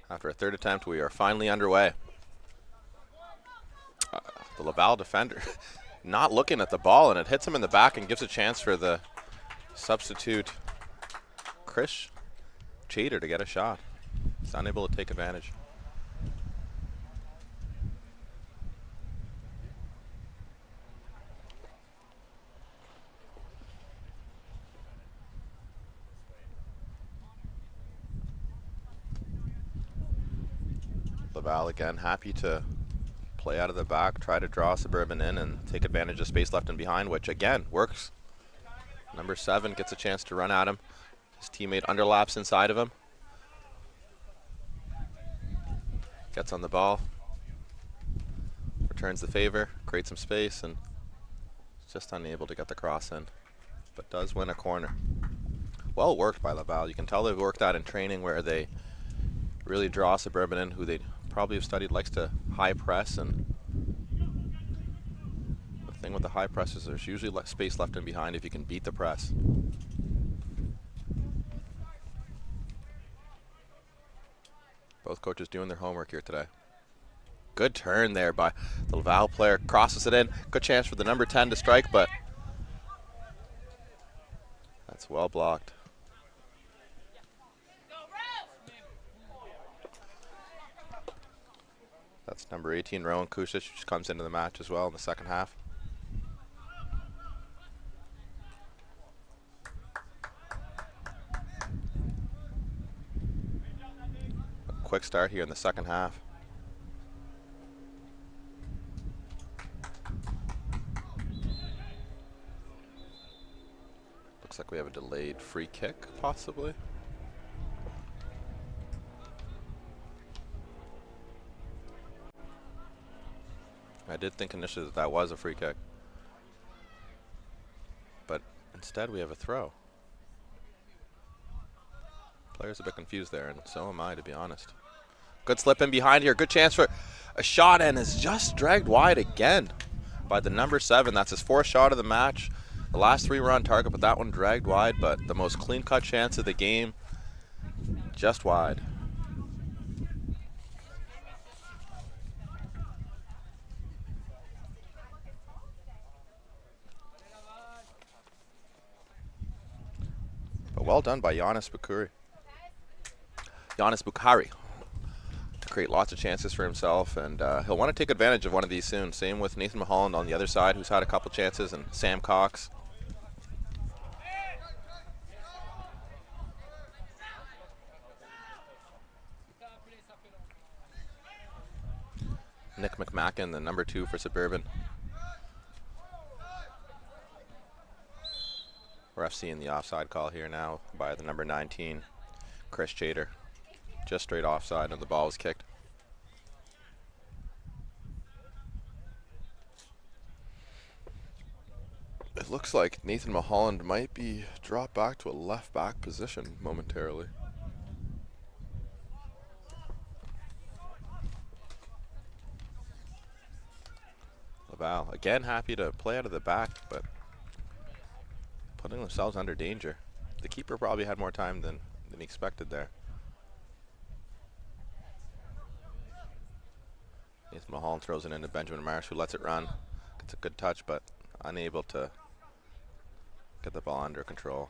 After a third attempt, we are finally underway. The Laval defender not looking at the ball, and it hits him in the back and gives a chance for the substitute Chris Chater to get a shot. He's unable to take advantage. Laval again happy to play out of the back, try to draw Suburban in and take advantage of space left and behind, which again works. Number 7 gets a chance to run at him. His teammate underlaps inside of him. Gets on the ball. Returns the favor, creates some space, and just unable to get the cross in. But does win a corner. Well worked by Laval. You can tell they've worked that in training where they really draw Suburban in, who they probably have studied likes to high press, and the thing with the high press is there's usually space left and behind if you can beat the press. Both coaches doing their homework here today. good turn there by the Laval player. Crosses it in. Good chance for the number 10 to strike, but that's well blocked. That's number 18, Rowan Kusic, who just comes into the match as well in the second half. A quick start here in the second half. Looks like we have a delayed free kick, possibly. I did think initially that that was a free kick, but instead we have a throw. Player's a bit confused there, and so am I, to be honest. Good slip in behind here. Good chance for a shot, and is just dragged wide again by the number 7. That's his 4th shot of the match. The last 3 were on target, but that one dragged wide, but the most clean-cut chance of the game, just wide. But well done by Giannis Bukhari to create lots of chances for himself, and he'll want to take advantage of one of these soon. Same with Nathan Mulholland on the other side, who's had a couple chances, and Sam Cox. Nick McMacken, the number 2 for Suburban. Ref seeing the offside call here now by the number 19, Chris Chater. Just straight offside, and the ball was kicked. It looks like Nathan Mulholland might be dropped back to a left back position momentarily. Laval again happy to play out of the back, but putting themselves under danger. The keeper probably had more time than he expected there. Nathan Mulholland throws it into Benjamin Marsh, who lets it run. Gets a good touch, but unable to get the ball under control.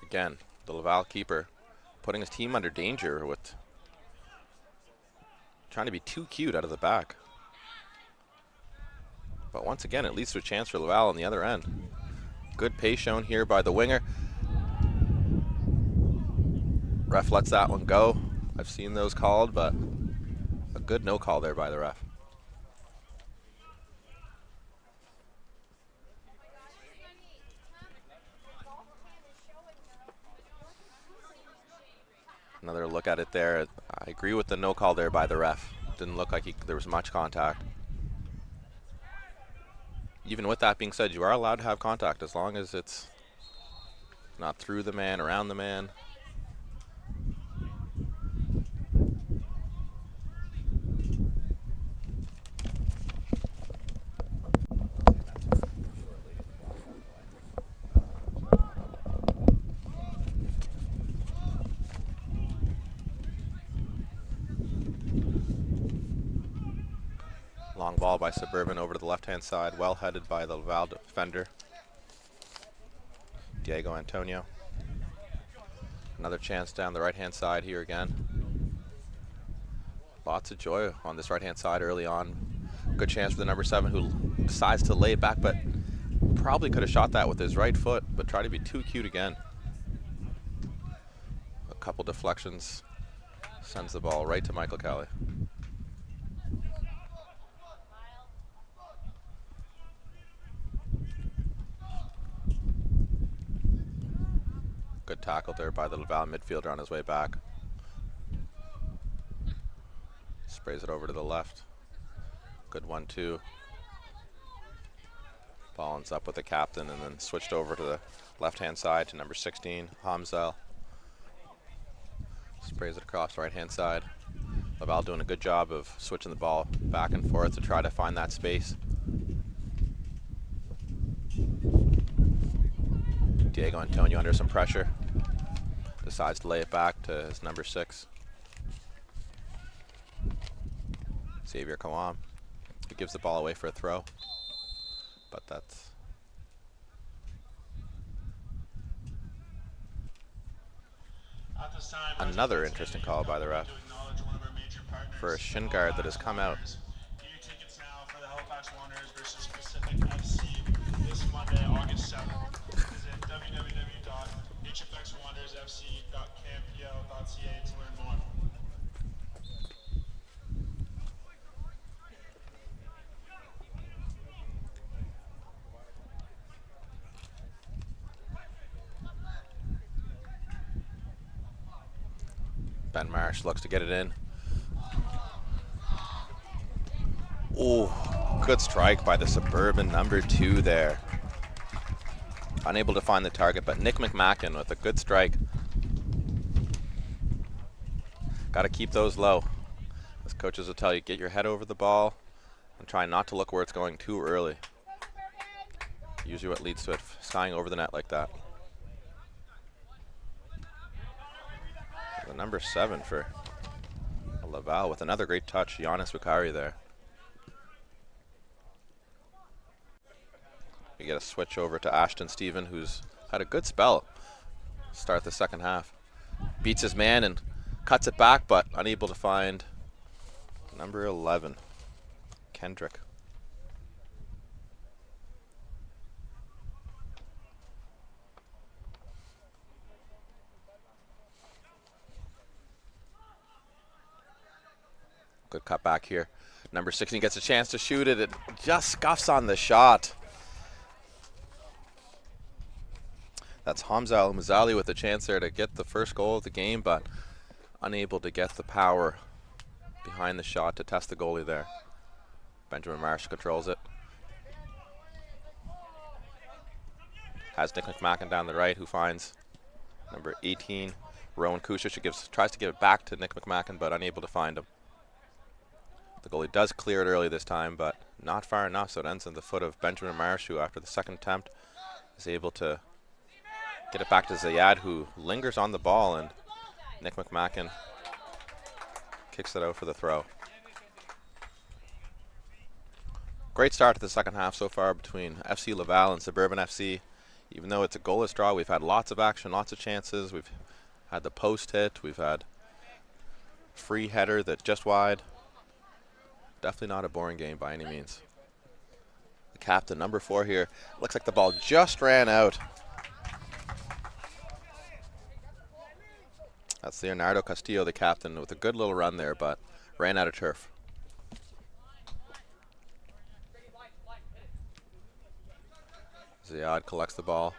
Again, the Laval keeper putting his team under danger with trying to be too cute out of the back. But once again, it leads to a chance for Laval on the other end. Good pace shown here by the winger. Ref lets that one go. I've seen those called, but a good no call there by the ref. Another look at it there. I agree with the no call there by the ref. Didn't look like there was much contact. Even with that being said, you are allowed to have contact as long as it's not through the man, around the man. Long ball by Suburban over to the left-hand side, well headed by the Laval defender, Diego Antonio. Another chance down the right-hand side here again. Lots of joy on this right-hand side early on. Good chance for the number 7, who decides to lay it back, but probably could have shot that with his right foot, but tried to be too cute again. A couple deflections, sends the ball right to Michael Kelly. Good tackle there by the Laval midfielder on his way back. Sprays it over to the left. Good 1-2. Ball ends up with the captain, and then switched over to the left-hand side to number 16, Hamzel. Sprays it across right-hand side. Laval doing a good job of switching the ball back and forth to try to find that space. Diego Antonio under some pressure. Decides to lay it back to his number 6. Xavier Kawam, who gives the ball away for a throw. But that's another interesting call by the ref for a shin guard that has come out. Tickets now for the Halifax Wanderers versus Pacific FC this Monday, August 7th. Visit www.hfxwanderersfc.campl.ca to learn more. Ben Marsh looks to get it in. Oh, good strike by the Suburban number 2 there. Unable to find the target, but Nick McMacken with a good strike. Got to keep those low. As coaches will tell you, get your head over the ball and try not to look where it's going too early. Usually what leads to it skying over the net like that. The number 7 for Laval with another great touch, Giannis Bukari there. We get a switch over to Ashton Stephen, who's had a good spell start the second half. Beats his man and cuts it back, but unable to find number 11, Kendrick. Good cut back here. Number 16 gets a chance to shoot it. It just scuffs on the shot. That's Hamza Al-Muzali with a chance there to get the first goal of the game, but unable to get the power behind the shot to test the goalie there. Benjamin Marsh controls it. Has Nick McMacken down the right, who finds number 18, Rowan Kusic, who tries to give it back to Nick McMacken, but unable to find him. The goalie does clear it early this time, but not far enough, so it ends on the foot of Benjamin Marsh, who after the second attempt is able to get it back to Zayad, who lingers on the ball, and Nick McMacken kicks it out for the throw. Great start to the second half so far between FC Laval and Suburban FC. Even though it's a goalless draw, we've had lots of action, lots of chances. We've had the post hit, we've had free header that just wide. Definitely not a boring game by any means. The captain, number 4 here, looks like the ball just ran out. That's Leonardo Castillo, the captain, with a good little run there, but ran out of turf. Ziad collects the ball.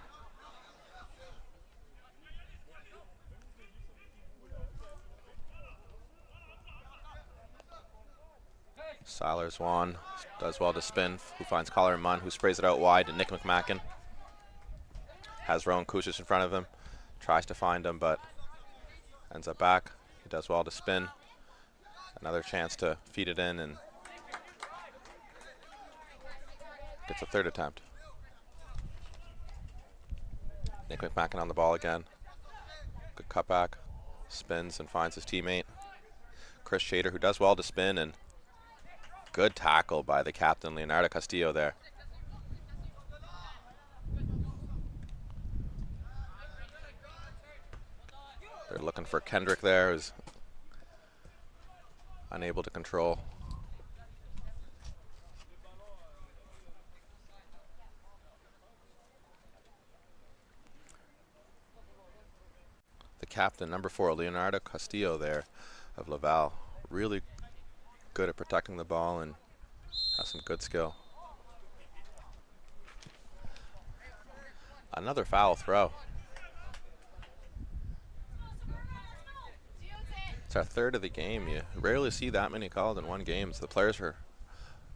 Siler Swan does well to spin, who finds Collar Munn, who sprays it out wide, and Nick McMacken has Rowan Kusic in front of him, tries to find him, but ends up back. He does well to spin. Another chance to feed it in, and gets a third attempt. Nick McMacken on the ball again. Good cutback. Spins and finds his teammate, Chris Shader, who does well to spin, and good tackle by the captain, Leonardo Castillo there. They're looking for Kendrick there, who's unable to control. The captain, number 4, Leonardo Castillo there of Laval, really good at protecting the ball and has some good skill. Another foul throw. It's our third of the game. You rarely see that many called in one game, so the players are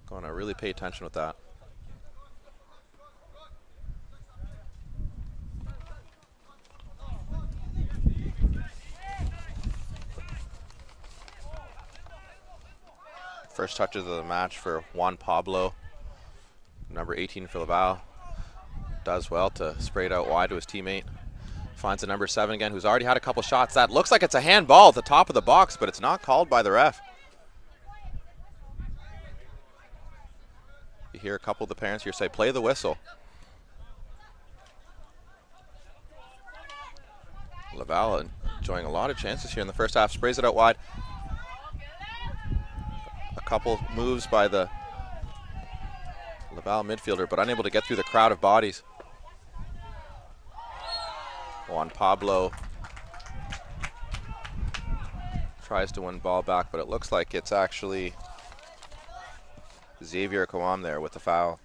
going to really pay attention with that. First touches of the match for Juan Pablo, number 18 for Laval. Does well to spray it out wide to his teammate. Finds the number 7 again, who's already had a couple shots. That looks like it's a handball at the top of the box, but it's not called by the ref. hear a couple of the parents here say, play the whistle. Laval enjoying a lot of chances here in the first half. Sprays it out wide. A couple moves by the Laval midfielder, but unable to get through the crowd of bodies. Juan Pablo tries to win ball back, but it looks like it's actually Xavier Kawam there with the foul.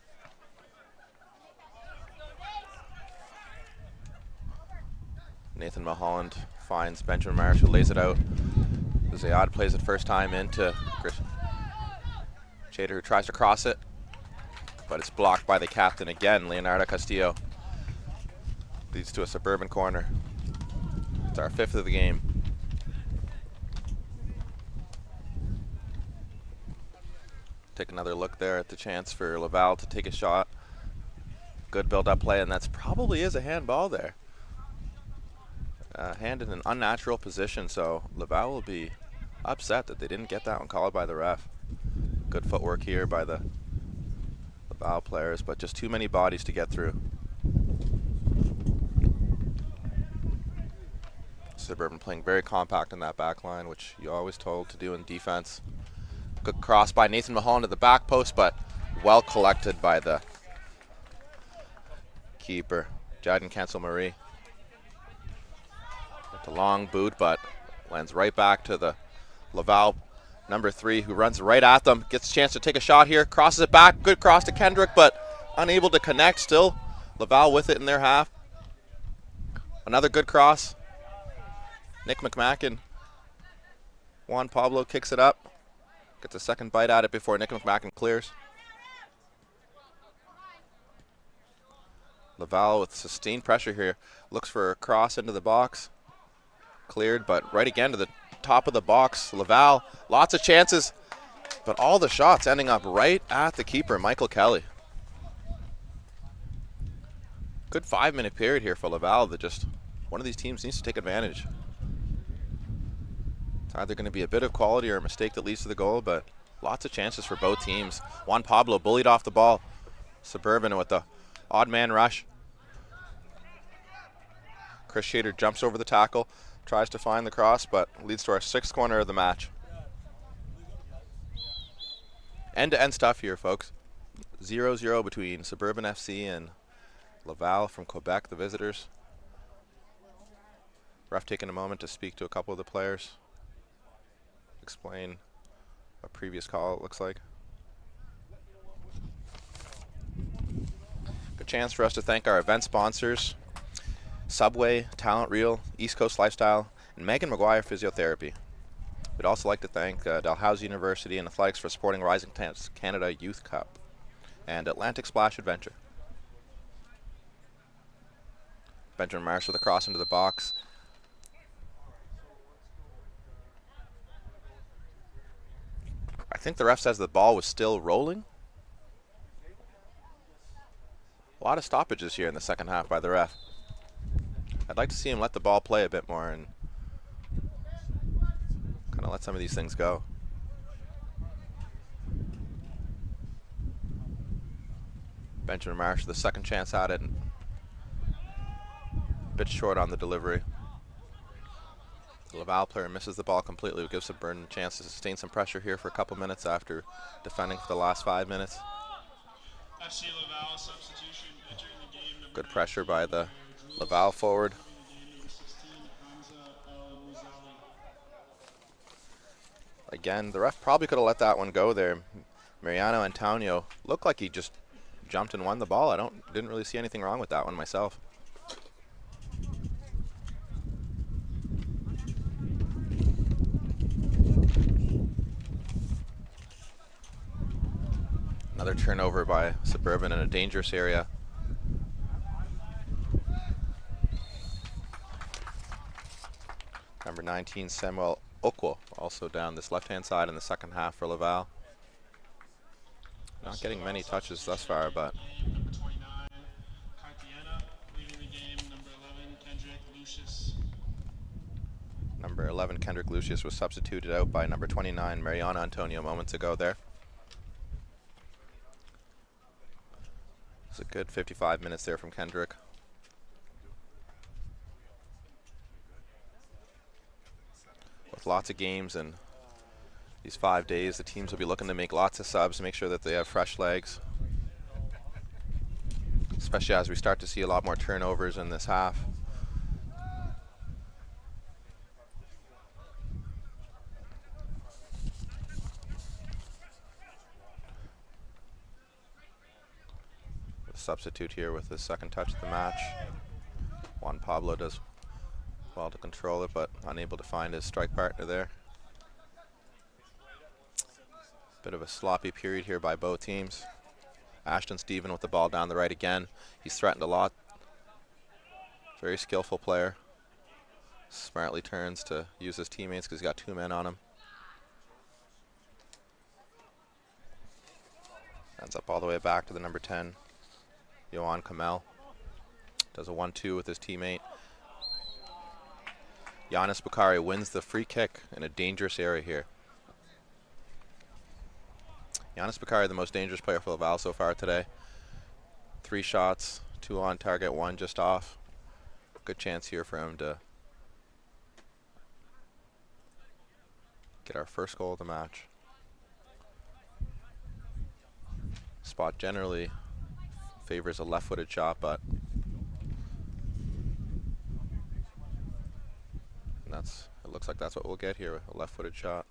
Nathan Mulholland finds Benjamin Marsh, who lays it out. Zayad plays it first time into Chris Chater, who tries to cross it, but it's blocked by the captain again, Leonardo Castillo. Leads to a Suburban corner. It's our 5th of the game. Take another look there at the chance for Laval to take a shot. Good build-up play, and that's probably is a handball there. Hand in an unnatural position, so Laval will be upset that they didn't get that one called by the ref. Good footwork here by the Laval players, but just too many bodies to get through. Suburban playing very compact in that back line, which you're always told to do in defense. Good cross by Nathan Mulholland to the back post, but well collected by the keeper, Jadon Cancel-Marie. With a long boot, but lands right back to the Laval number 3, who runs right at them. Gets a chance to take a shot here, crosses it back. Good cross to Kendrick, but unable to connect still. Laval with it in their half. Another good cross. Nick McMacken. Juan Pablo kicks it up. Gets a second bite at it before Nick McMacken clears. Laval with sustained pressure here. Looks for a cross into the box. Cleared, but right again to the top of the box. Laval, lots of chances, but all the shots ending up right at the keeper, Michael Kelly. Good 5-minute period here for Laval that just one of these teams needs to take advantage. It's either going to be a bit of quality or a mistake that leads to the goal, but lots of chances for both teams. Juan Pablo bullied off the ball. Suburban with the odd man rush. Chris Shader jumps over the tackle, tries to find the cross, but leads to our 6th corner of the match. End-to-end stuff here, folks. 0-0 between Suburban FC and Laval from Quebec, the visitors. Ref taking a moment to speak to a couple of the players. Explain a previous call, it looks like. Good chance for us to thank our event sponsors, Subway, Talent Reel, East Coast Lifestyle, and Megan McGuire Physiotherapy. We'd also like to thank Dalhousie University and Athletics for supporting Rising Tents Canada Youth Cup and Atlantic Splash Adventure. Benjamin Marsh with a cross into the box. I think the ref says the ball was still rolling. A lot of stoppages here in the second half by the ref. I'd like to see him let the ball play a bit more and kind of let some of these things go. Benjamin Marsh, the second chance at it. A bit short on the delivery. The Laval player misses the ball completely, which gives Suburban a chance to sustain some pressure here for a couple minutes after defending for the last 5 minutes. FC Laval substitution entering the game. Good pressure by the Laval forward. Again, the ref probably could have let that one go there. Mariano Antonio looked like he just jumped and won the ball. Didn't really see anything wrong with that one myself. Another turnover by Suburban in a dangerous area. Number 19, Samuel Okwo, also down this left-hand side in the second half for Laval. Not getting many touches thus far, but Number 29, Cartiena, leaving the game. Number 11, Kendrick Lucius. number 11, Kendrick Lucius, was substituted out by number 29, Mariana Antonio, moments ago there. It's a good 55 minutes there from Kendrick. With lots of games and these 5 days, the teams will be looking to make lots of subs to make sure that they have fresh legs. Especially as we start to see a lot more turnovers in this half. The substitute here with his second touch of the match. Juan Pablo does well to control it, but unable to find his strike partner there. Bit of a sloppy period here by both teams. Ashton Stephen with the ball down the right again. He's threatened a lot. Very skillful player. Smartly turns to use his teammates because he's got 2 men on him. Ends up all the way back to the number 10, Yohan Kamel. Does a 1-2 with his teammate. Giannis Bukhari wins the free kick in a dangerous area here. Giannis Bukhari, the most dangerous player for Laval so far today. 3 shots, 2 on target, 1 just off. Good chance here for him to get our first goal of the match. Spot generally favors a left-footed shot, but it looks like that's what we'll get here, a left-footed shot.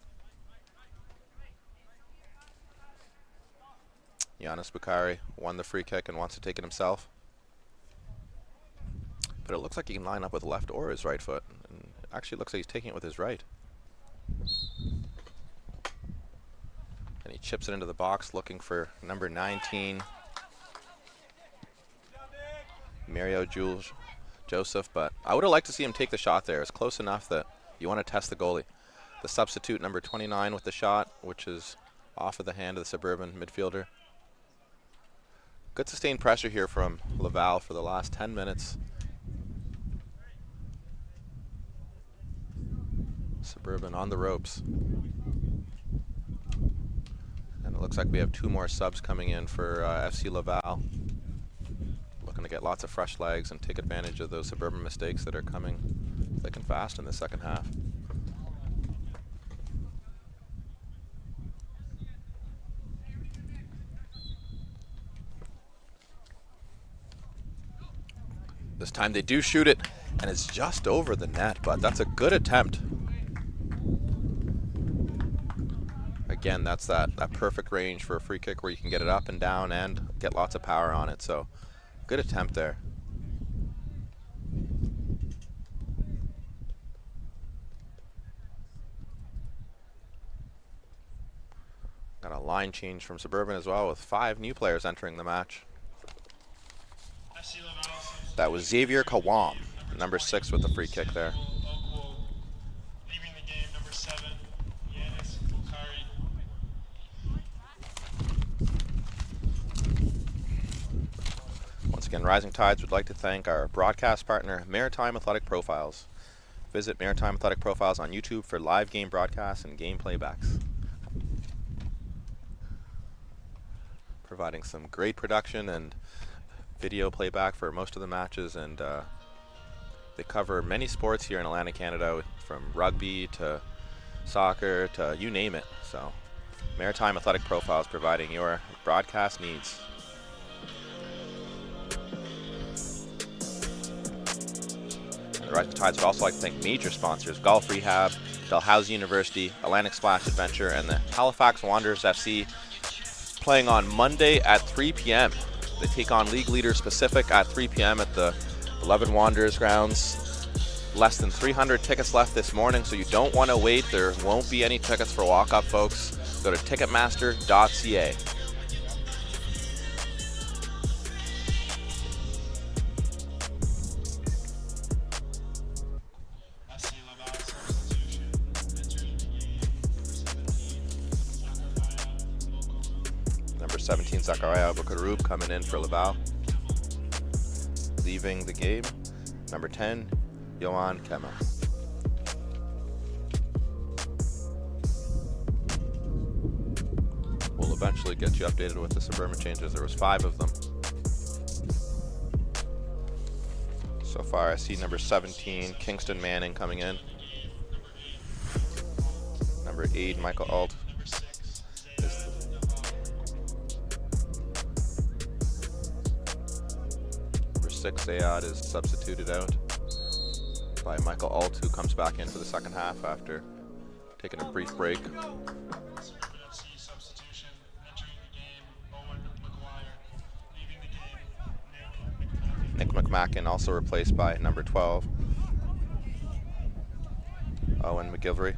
Giannis Bukhari won the free kick and wants to take it himself. But it looks like he can line up with left or his right foot. And it actually looks like he's taking it with his right. And he chips it into the box looking for number 19, Mario Jules Joseph. But I would have liked to see him take the shot there. It's close enough that you want to test the goalie. The substitute, number 29, with the shot, which is off of the hand of the Suburban midfielder. Good sustained pressure here from Laval for the last 10 minutes. Suburban on the ropes. And it looks like we have 2 more subs coming in for FC Laval. Looking to get lots of fresh legs and take advantage of those Suburban mistakes that are coming thick and fast in the second half. This time they do shoot it, and it's just over the net, but that's a good attempt. Again, that's that perfect range for a free kick where you can get it up and down and get lots of power on it, so good attempt there. Got a line change from Suburban as well, with 5 new players entering the match. That was Xavier Kawam, number 6 with the free kick there. Leaving the game, number 7, Giannis Bukhari. Once again, Rising Tides would like to thank our broadcast partner, Maritime Athletic Profiles. Visit Maritime Athletic Profiles on YouTube for live game broadcasts and game playbacks. Providing some great production and video playback for most of the matches, and they cover many sports here in Atlantic Canada, from rugby to soccer to you name it. So Maritime Athletic Profiles, providing your broadcast needs. And the Rising Tides would also like to thank major sponsors: Golf Rehab, Dalhousie University, Atlantic Splash Adventure, and the Halifax Wanderers FC, playing on Monday at 3 p.m. They take on league leaders Pacific at 3 p.m. at the beloved Wanderers grounds. Less than 300 tickets left this morning, so you don't want to wait. There won't be any tickets for walk-up, folks. Go to ticketmaster.ca. Number 17, Zachariah Bukarub, coming in for Laval. Leaving the game, number 10, Yohan Kamel. We'll eventually get you updated with the Suburban changes. There was 5 of them. far. I see number 17, Kingston Manning, coming in. Number 8, Michael Alt. Number 6, Ayad, is substituted out by Michael Alt, who comes back in for the second half after taking a brief break. Nick McMacken also replaced by number 12, Owen McGilvery.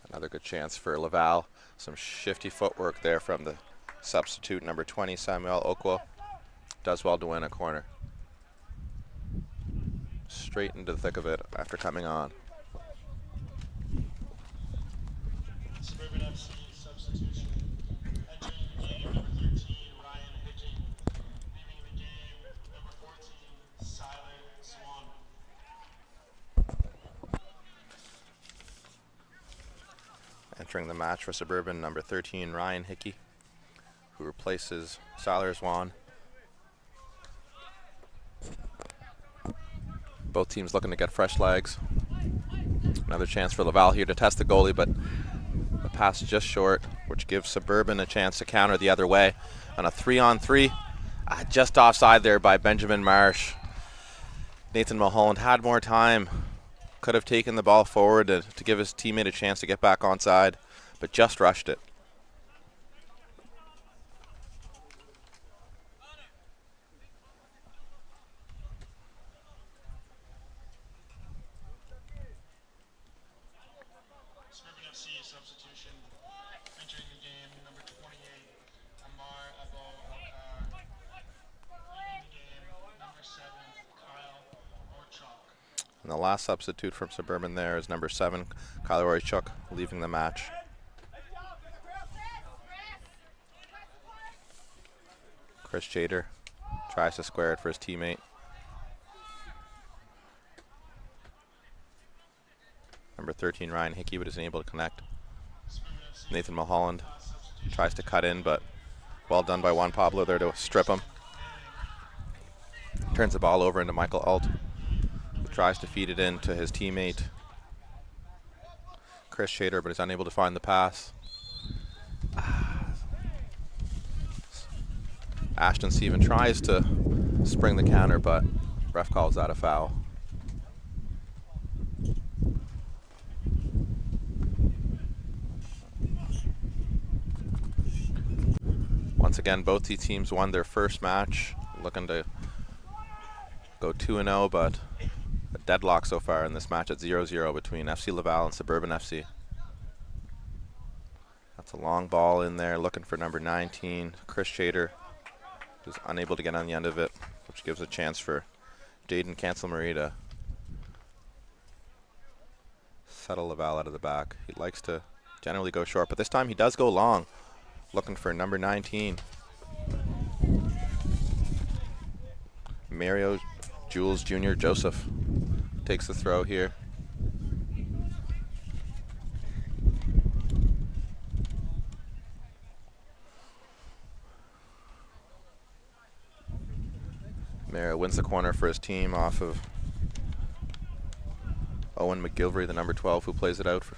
Another good chance for Laval. Some shifty footwork there from the substitute, number 20, Samuel Okwo. Does well to win a corner. Straight into the thick of it after coming on. Suburban FC substitution. Entering the game, number 13, Ryan Hickey. Leaving the game, number 14, Silent Swan. Entering the match for Suburban, number 13, Ryan Hickey, who replaces Salar Swan. Both teams looking to get fresh legs. Another chance for Laval here to test the goalie, but the pass just short, which gives Suburban a chance to counter the other way on a 3-on-3. Just offside there by Benjamin Marsh. Nathan Mulholland had more time. Could have taken the ball forward to give his teammate a chance to get back onside, but just rushed it. Suburban FC substitution. Entering the game, number 28, Amar Abo-Alkar. Leaving the game, number 7, Kyle Orchok. And the last substitute from Suburban there is number 7, Kyle Roychuk, leaving the match. Chris Chater tries to square it for his teammate. Number 13, Ryan Hickey, but isn't able to connect. Nathan Mulholland tries to cut in, but well done by Juan Pablo there to strip him. Turns the ball over into Michael Alt, who tries to feed it in to his teammate, Chris Chater, but is unable to find the pass. Ashton Stephen tries to spring the counter, but ref calls that a foul. Once again, both these teams won their first match, looking to go 2-0, but a deadlock so far in this match at 0-0 between FC Laval and Suburban FC. That's a long ball in there, looking for number 19, Chris Chater, who's unable to get on the end of it, which gives a chance for Jaden Cancel-Marie to settle Laval out of the back. He likes to generally go short, but this time he does go long, looking for number 19. Mario Jules Jr. Joseph takes the throw here. Mario wins the corner for his team off of Owen McGilvery, the number 12, who plays it out for.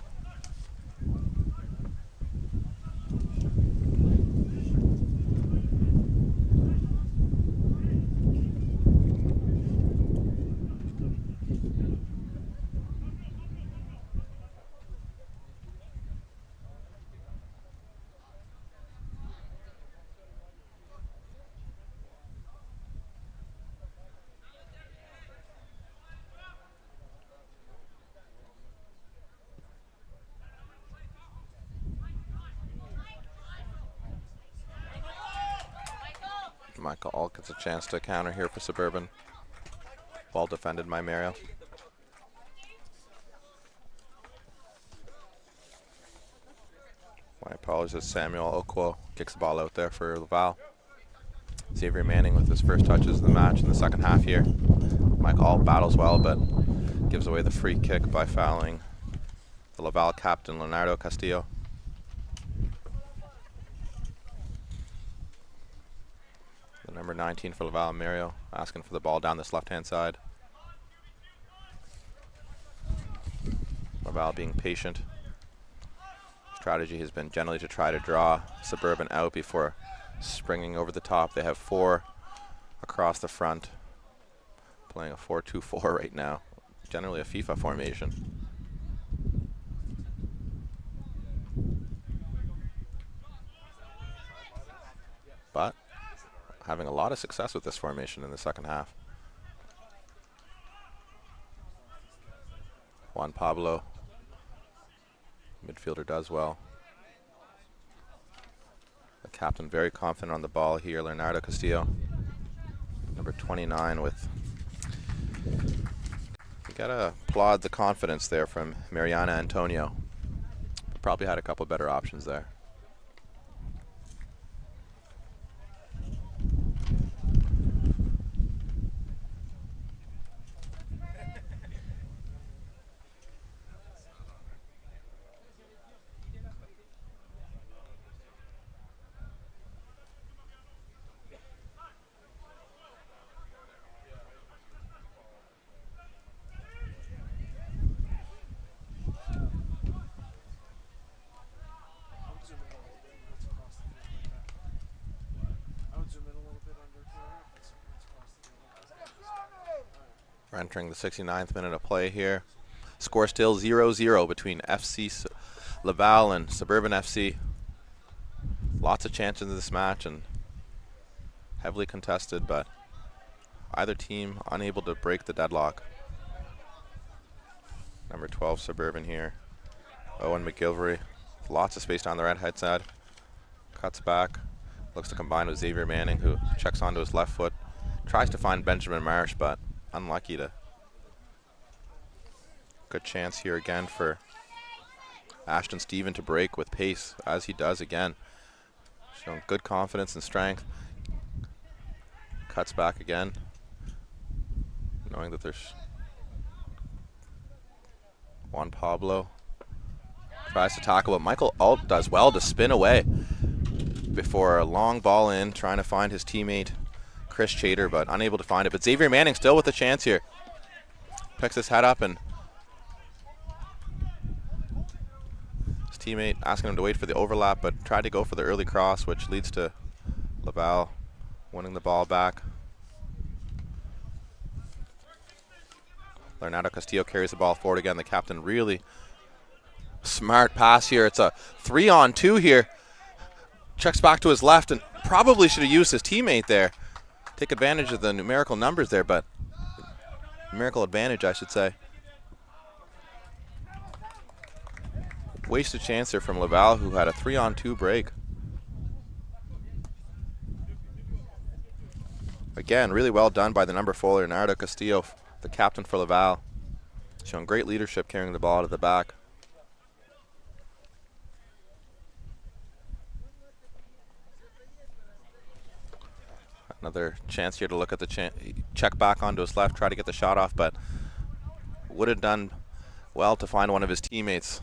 Michael Alt gets a chance to counter here for Suburban. Well defended by Mario. My apologies, Samuel Okwo kicks the ball out there for Laval. Xavier Manning with his first touches of the match in the second half here. Michael Alt battles well, but gives away the free kick by fouling the Laval captain, Leonardo Castillo. The number 19 for Laval, Mario, asking for the ball down this left-hand side. Laval being patient. Strategy has been generally to try to draw Suburban out before springing over the top. They have 4 across the front, playing a 4-2-4 right now, generally a FIFA formation. But having a lot of success with this formation in the second half. Juan Pablo, midfielder, does well. The captain very confident on the ball here, Leonardo Castillo. Number 29 with, you gotta applaud the confidence there from Mariana Antonio. Probably had a couple better options there. We're entering the 69th minute of play here. Score still 0-0 between FC Laval and Suburban FC. Lots of chances in this match and heavily contested, but either team unable to break the deadlock. Number 12 Suburban here. Owen McGilvery. Lots of space down the right-hand side. Cuts back. Looks to combine with Xavier Manning, who checks onto his left foot. Tries to find Benjamin Marsh, but unlucky to. Good chance here again for Ashton Stephen to break with pace, as he does again. Showing good confidence and strength. Cuts back again, knowing that there's Juan Pablo. Tries to tackle, but Michael Alt does well to spin away before a long ball in, trying to find his teammate Chris Chater, but unable to find it. But Xavier Manning still with a chance here. Picks his head up, and his teammate asking him to wait for the overlap, but tried to go for the early cross, which leads to Laval winning the ball back. Leonardo Castillo carries the ball forward again. The captain really smart pass here. It's a 3-on-2 here. Checks back to his left and probably should have used his teammate there. Take advantage of the numerical numbers there, but numerical advantage, I should say. Wasted chance there from Laval, who had a 3-on-2 break. Again, really well done by the number 4, Leonardo Castillo, the captain for Laval. Showing great leadership carrying the ball to the back. Another chance here to look at the check back onto his left, try to get the shot off, but would have done well to find one of his teammates.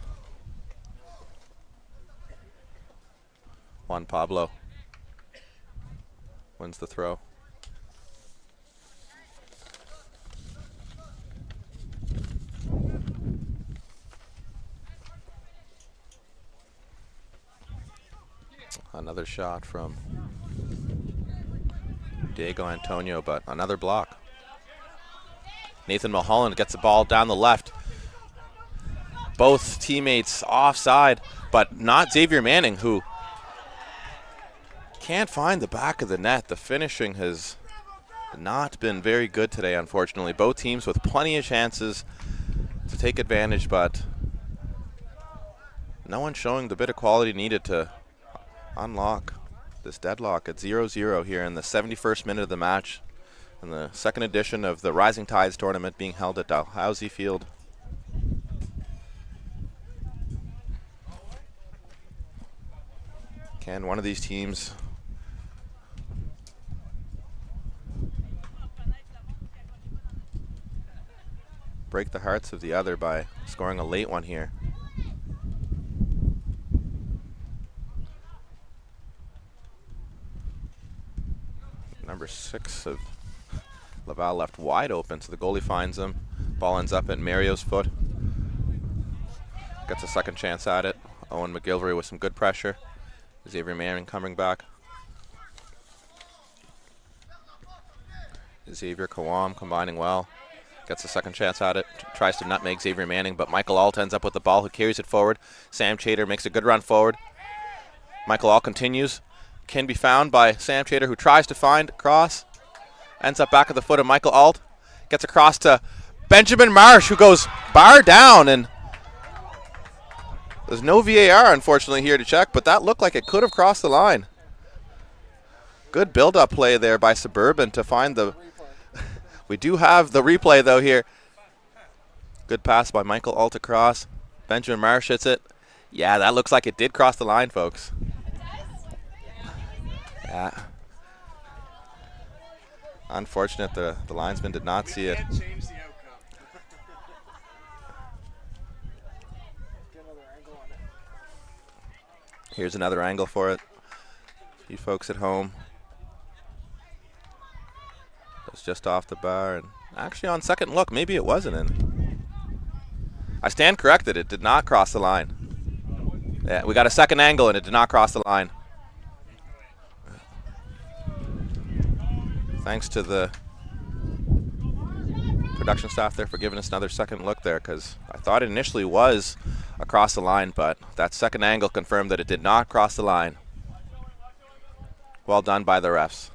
Juan Pablo wins the throw. Another shot from Diego Antonio, but another block. Nathan Mulholland gets the ball down the left. Both teammates offside, but not Xavier Manning, who can't find the back of the net. The finishing has not been very good today, unfortunately. Both teams with plenty of chances to take advantage, but no one showing the bit of quality needed to unlock this deadlock at 0-0 here in the 71st minute of the match, in the second edition of the Rising Tides tournament being held at Dalhousie Field. Can one of these teams break the hearts of the other by scoring a late one here? Number 6 of Laval left wide open, so the goalie finds him. Ball ends up at Mario's foot. Gets a second chance at it. Owen McGilvery with some good pressure. Xavier Manning coming back. Xavier Kawam combining well. Gets a second chance at it. Tries to nutmeg Xavier Manning, but Michael Alt ends up with the ball, who carries it forward. Sam Chater makes a good run forward. Michael Alt continues. Can be found by Sam Chater, who tries to find cross. Ends up back at the foot of Michael Alt. Gets across to Benjamin Marsh, who goes bar down, and there's no VAR, unfortunately, here to check, but that looked like it could have crossed the line. Good build-up play there by Suburban to find the... We do have the replay, though, here. Good pass by Michael Alt across. Benjamin Marsh hits it. Yeah, that looks like it did cross the line, folks. Yeah. Unfortunate, the linesman did not see it. Here's another angle for it. You folks at home. It's just off the bar, and actually on second look, maybe it wasn't in. I stand corrected, it did not cross the line. Yeah, we got a second angle and it did not cross the line. Thanks to the production staff there for giving us another second look there, because I thought it initially was across the line, but that second angle confirmed that it did not cross the line. Well done by the refs.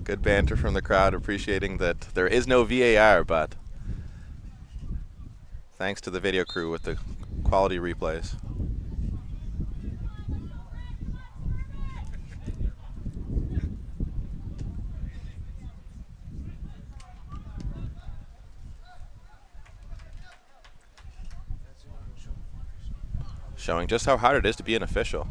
Good banter from the crowd, appreciating that there is no VAR, but thanks to the video crew with the quality replays. Showing just how hard it is to be an official.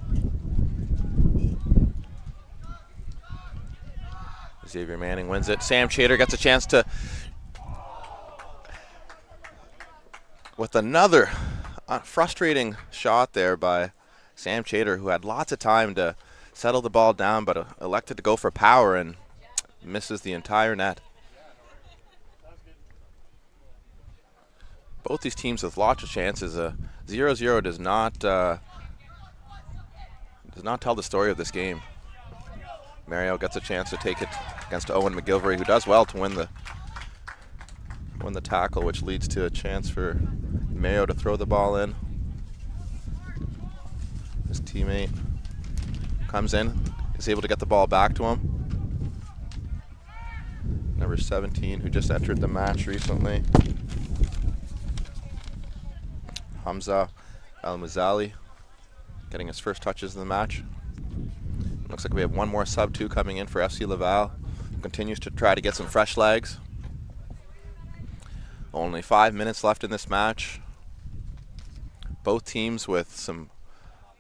Xavier Manning wins it. Sam Chater gets a chance to, with another frustrating shot there by Sam Chater, who had lots of time to settle the ball down, but elected to go for power and misses the entire net. Both these teams with lots of chances. 0-0 does not tell the story of this game. Mario gets a chance to take it against Owen McGilvery, who does well to win the tackle, which leads to a chance for Mario to throw the ball in. His teammate comes in, is able to get the ball back to him. Number 17, who just entered the match recently. Hamza Al-Muzali getting his first touches in the match. Looks like we have one more sub 2 coming in for FC Laval. Continues to try to get some fresh legs. Only 5 minutes left in this match. Both teams with some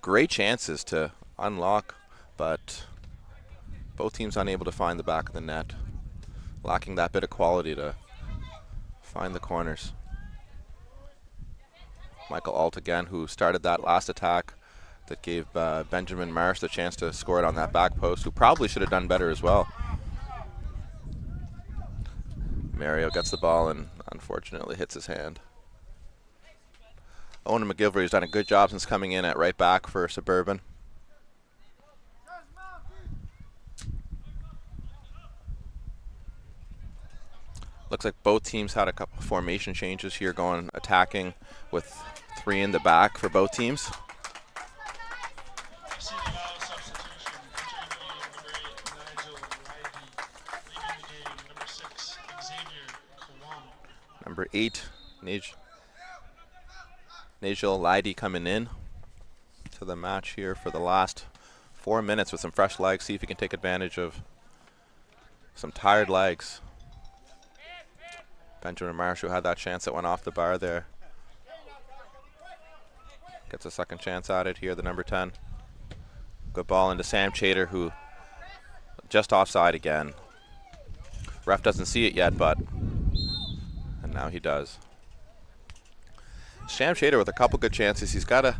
great chances to unlock, but both teams unable to find the back of the net. Lacking that bit of quality to find the corners. Michael Alt again, who started that last attack that gave Benjamin Marsh the chance to score it on that back post, who probably should have done better as well. Mario gets the ball and unfortunately hits his hand. Owen McGilvery has done a good job since coming in at right back for Suburban. Looks like both teams had a couple of formation changes here, going attacking with 3 in the back for both teams. Number 8, Nigel Lydie coming in to the match here for the last 4 minutes with some fresh legs. See if he can take advantage of some tired legs. Benjamin Marsh, who had that chance that went off the bar there, gets a second chance at it here, the number 10. Good ball into Sam Chater, who just offside again. Ref doesn't see it yet, but now he does. Sam Chater with a couple good chances. He's got to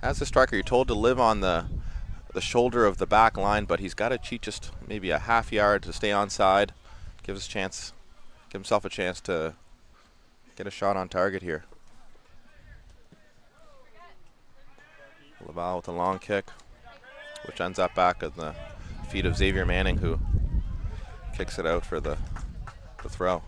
As a striker, you're told to live on the shoulder of the back line, but he's got to cheat just maybe a half yard to stay onside. Give himself a chance to get a shot on target here. Laval with a long kick, which ends up back at the feet of Xavier Manning, who kicks it out for the throw.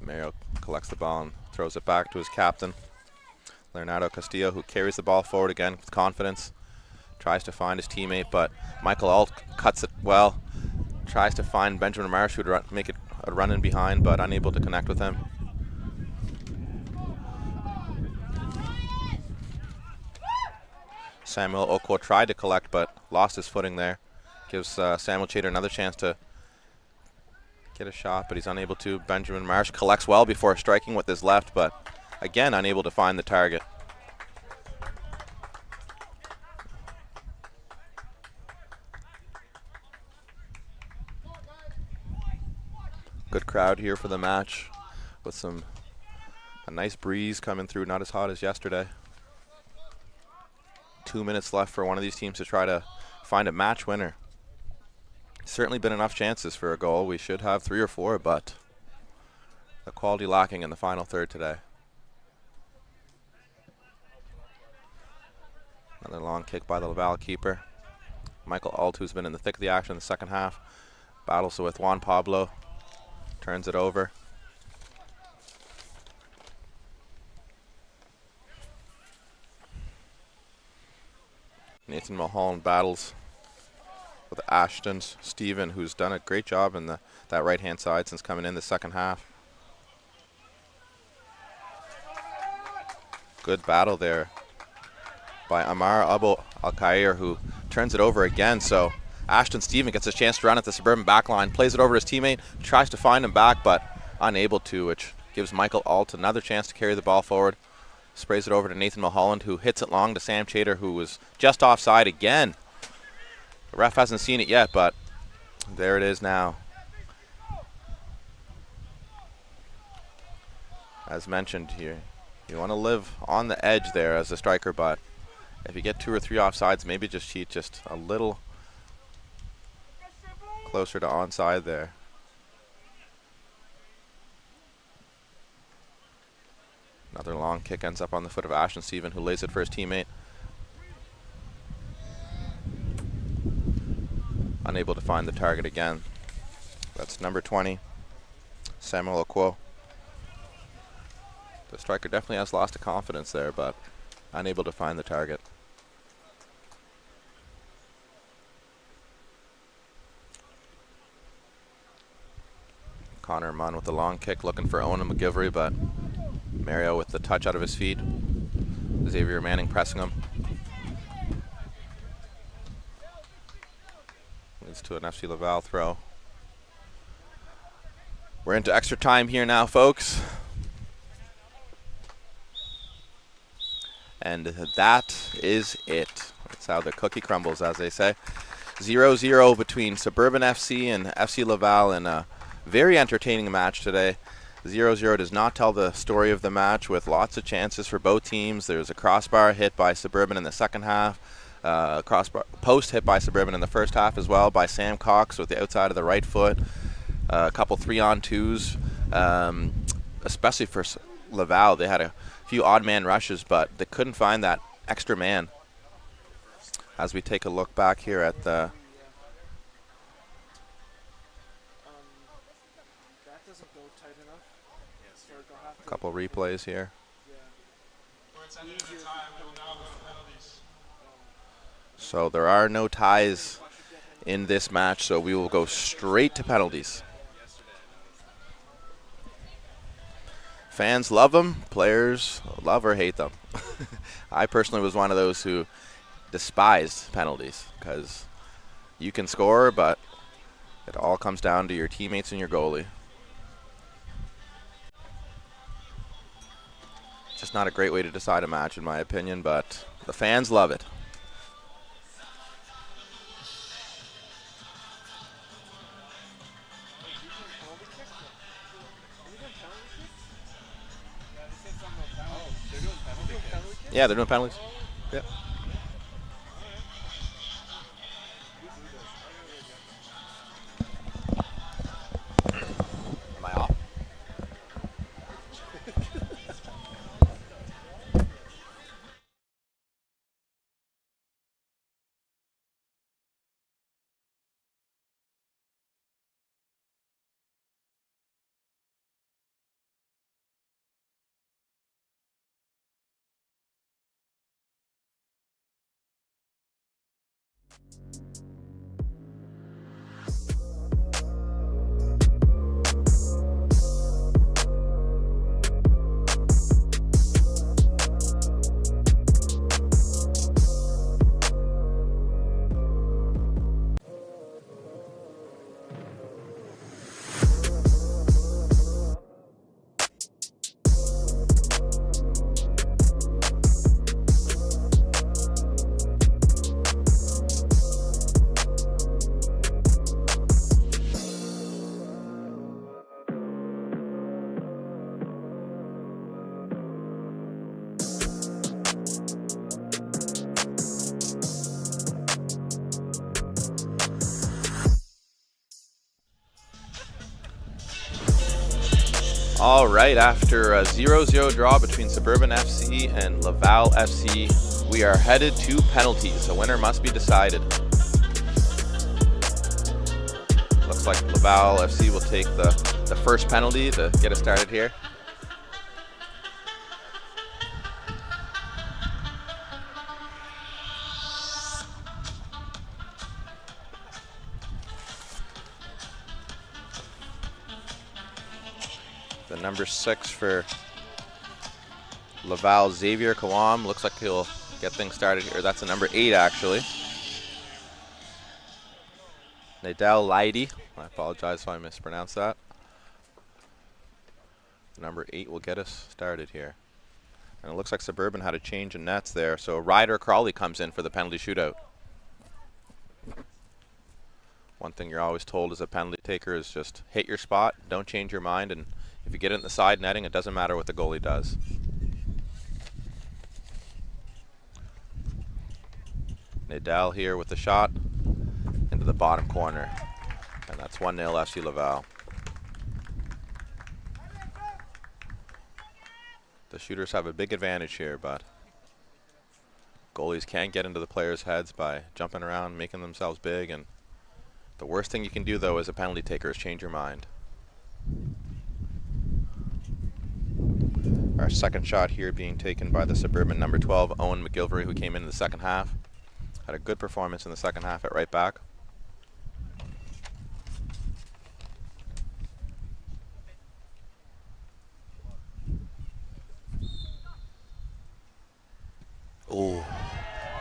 Mario collects the ball and throws it back to his captain, Leonardo Castillo, who carries the ball forward again with confidence. Tries to find his teammate, but Michael Alt cuts it well. Tries to find Benjamin Marsh, who would make it a run in behind, but unable to connect with him. Samuel Okwo tried to collect, but lost his footing there. Gives Samuel Chater another chance to get a shot, but he's unable to. Benjamin Marsh collects well before striking with his left, but again unable to find the target. Good crowd here for the match, with a nice breeze coming through, not as hot as yesterday. 2 minutes left for one of these teams to try to find a match winner. Certainly been enough chances for a goal. We should have 3 or 4, but the quality lacking in the final third today. Another long kick by the Laval keeper. Michael Alt, who's been in the thick of the action in the second half, battles with Juan Pablo, turns it over. Nathan Mulholland battles with Ashton's Stephen, who's done a great job in that right-hand side since coming in the second half. Good battle there by Amar Abu Al-Khair, who turns it over again. So Ashton Stephen gets a chance to run at the Suburban backline, plays it over his teammate, tries to find him back, but unable to, which gives Michael Alt another chance to carry the ball forward. Sprays it over to Nathan Mulholland, who hits it long to Sam Chater, who was just offside again. The ref hasn't seen it yet, but there it is now. As mentioned here, you want to live on the edge there as a striker, but if you get 2 or 3 offsides, maybe just cheat just a little closer to onside there. Another long kick ends up on the foot of Ashton Stephen, who lays it for his teammate. Unable to find the target again. That's number 20, Samuel Okwo. The striker definitely has lost the confidence there, but unable to find the target. Connor Munn with the long kick, looking for Owen McGivery, but Mario with the touch out of his feet. Xavier Manning pressing him. Leads to an FC Laval throw. We're into extra time here now, folks. And that is it. That's how the cookie crumbles, as they say. 0-0 between Suburban FC and FC Laval in a very entertaining match today. 0-0 does not tell the story of the match, with lots of chances for both teams. There's a crossbar hit by Suburban in the second half. Crossbar post hit by Suburban in the first half as well by Sam Cox with the outside of the right foot. A couple 3-on-2s, especially for Laval. They had a few odd man rushes, but they couldn't find that extra man. As we take a look back here at the couple replays here. So there are no ties in this match, so we will go straight to penalties. Fans love them, players love or hate them. I personally was one of those who despised penalties, because you can score, but it all comes down to your teammates and your goalie. Just not a great way to decide a match, in my opinion, but The fans love it. Yeah, they're doing penalties. Yeah. Am I off? All right, after a 0-0 draw between Suburban FC and Laval FC, we are headed to penalties. A winner must be decided. Looks like Laval FC will take the first penalty to get us started here. The number 6 for Laval, Xavier Kawam, looks like he'll get things started here. That's the number 8, actually. Nadal Leidy, I apologize if I mispronounced that. Number 8 will get us started here. And it looks like Suburban had a change in nets there, so Ryder Crawley comes in for the penalty shootout. One thing you're always told as a penalty taker is just hit your spot, don't change your mind, and if you get it in the side netting, it doesn't matter what the goalie does. Nadal here with the shot into the bottom corner. And that's 1-0 FC Laval. The shooters have a big advantage here, but goalies can't get into the players' heads by jumping around, making themselves big, and the worst thing you can do, though, as a penalty taker is change your mind. Our second shot here being taken by the Suburban number 12, Owen McGilvery, who came in the second half. Had a good performance in the second half at right back. Oh,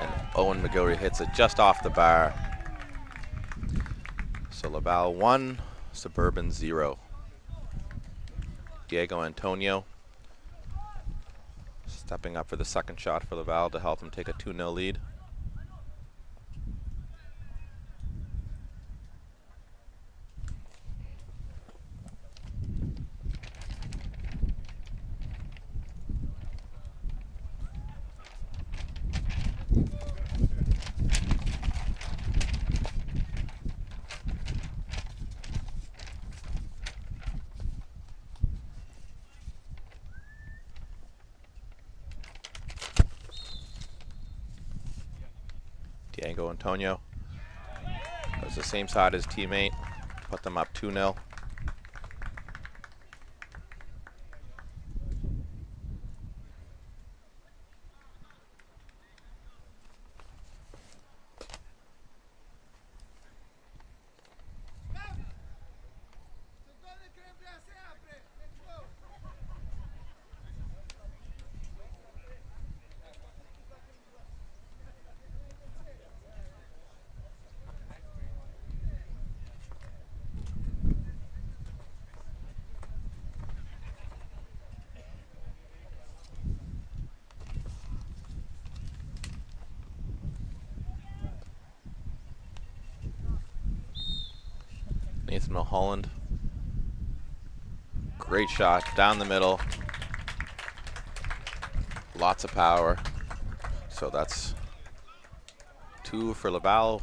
and Owen McGilvery hits it just off the bar. So Laval 1, Suburban 0. Diego Antonio stepping up for the second shot for Laval to help them take a 2-0 lead. Diego Antonio goes the same side as teammate, put them up 2-0. Nathan Mulholland. Great shot down the middle. Lots of power. So that's 2 for Laval,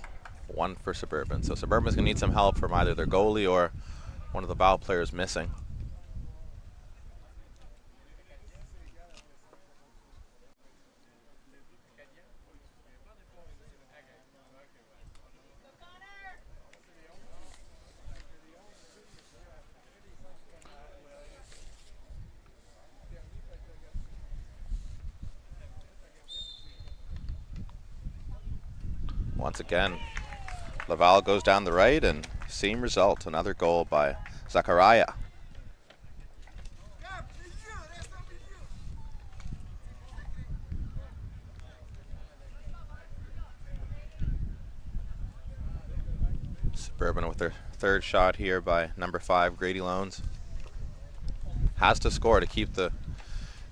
1 for Suburban. So Suburban's going to need some help from either their goalie or one of the Laval players missing. Once again, Laval goes down the right, and same result, another goal by Zachariah. Suburban with their third shot here by number 5, Grady Loans. Has to score to keep the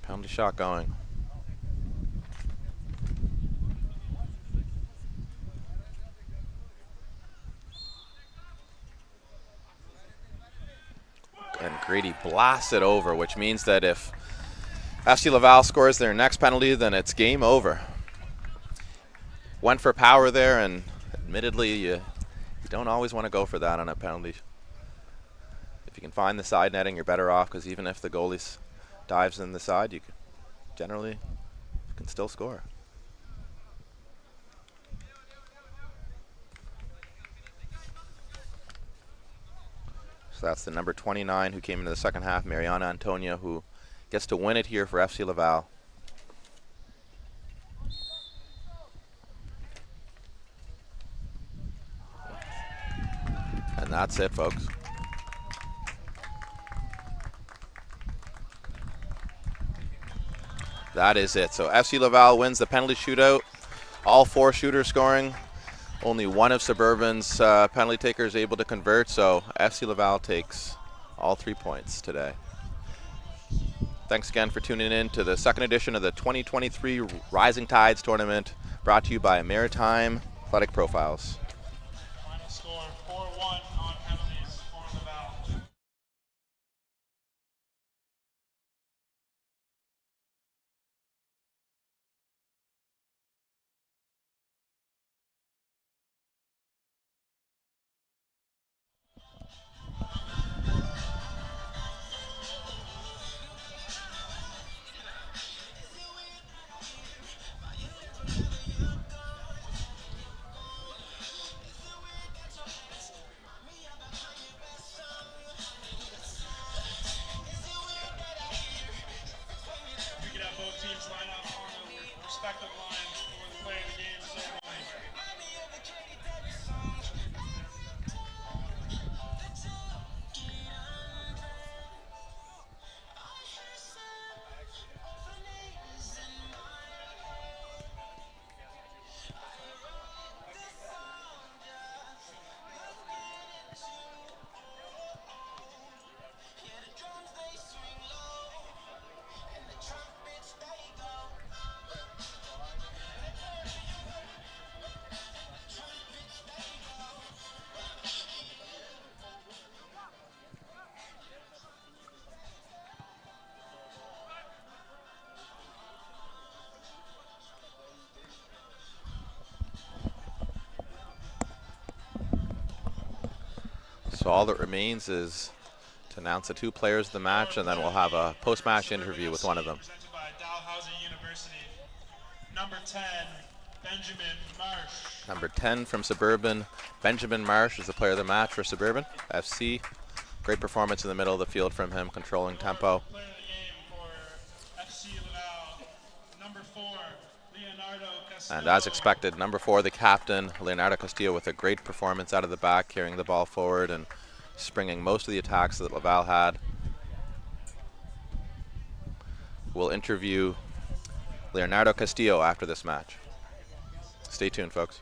penalty shot going. And Grady blasts it over, which means that if FC Laval scores their next penalty, then it's game over. Went for power there, and admittedly, you don't always want to go for that on a penalty. If you can find the side netting, you're better off, because even if the goalie dives in the side, you generally can still score. So that's the number 29 who came into the second half, Mariana Antonia, who gets to win it here for FC Laval. And that's it, folks. That is it. So FC Laval wins the penalty shootout. All 4 shooters scoring. Only one of Suburban's penalty takers able to convert, so FC Laval takes all 3 points today. Thanks again for tuning in to the second edition of the 2023 Rising Tides Tournament, brought to you by Maritime Athletic Profiles. Final score 4-1 on penalties for Laval. We could have both teams line up on the respective line for the play of the game ceremony. So all that remains is to announce the 2 players of the match, and then we'll have a post-match interview with one of them. Presented by Dalhousie University. Number 10, Benjamin Marsh. Number 10 from Suburban, Benjamin Marsh, is the player of the match for Suburban FC. Great performance in the middle of the field from him, controlling tempo. Player of the game for FC Laval. Number 4, Leonardo Castillo. And as expected, number 4, the captain, Leonardo Castillo, with a great performance out of the back, carrying the ball forward and springing most of the attacks that Laval had. We'll interview Leonardo Castillo after this match. Stay tuned, folks.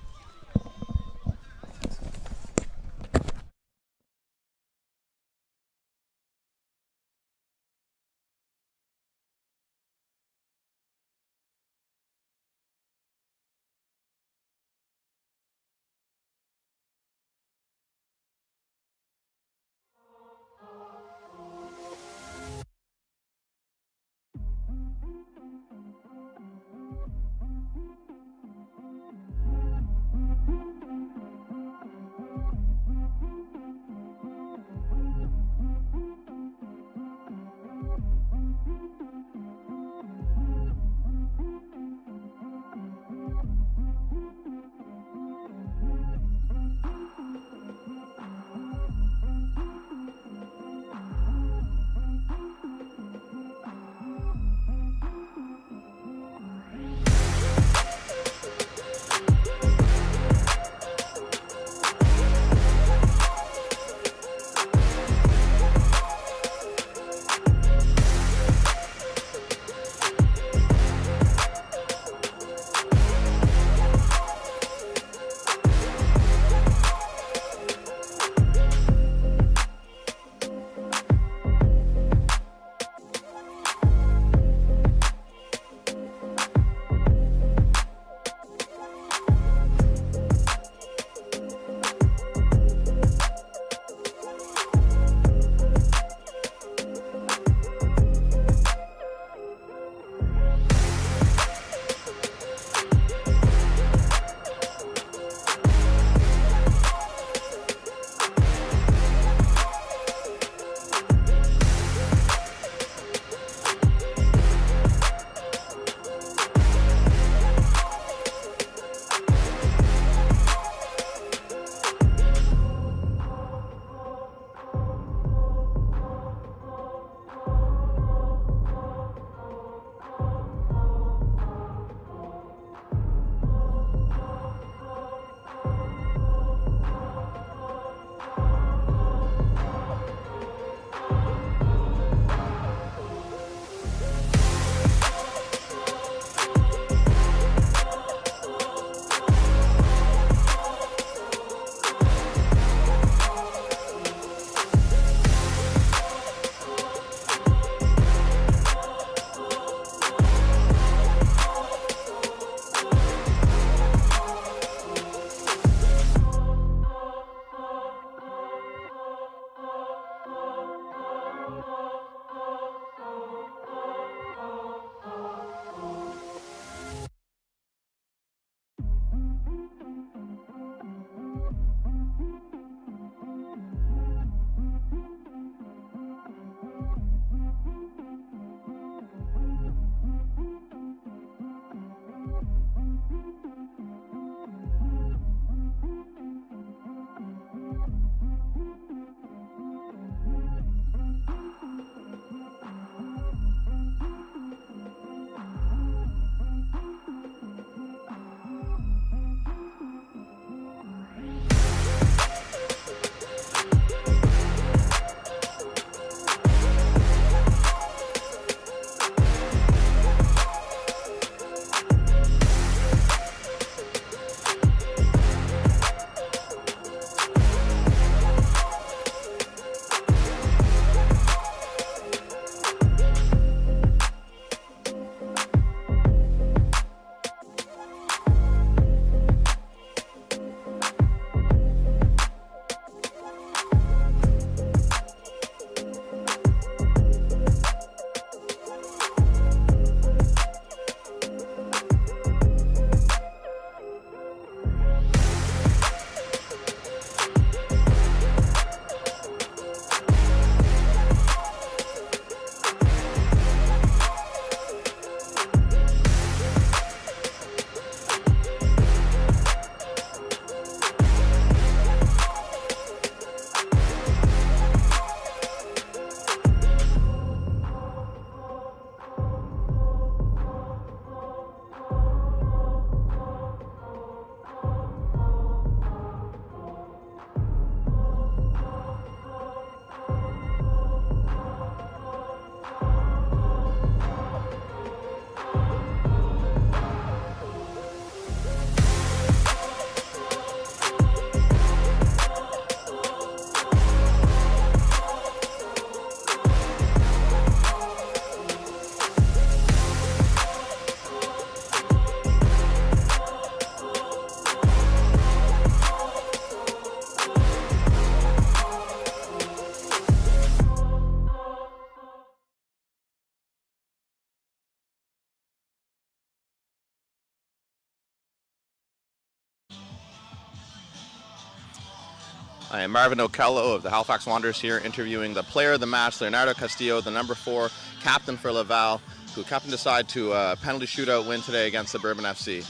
I am Marvin Okello of the Halifax Wanderers here interviewing the player of the match, Leonardo Castillo, the number 4 captain for Laval, who captained the side to a penalty shootout win today against Suburban FC.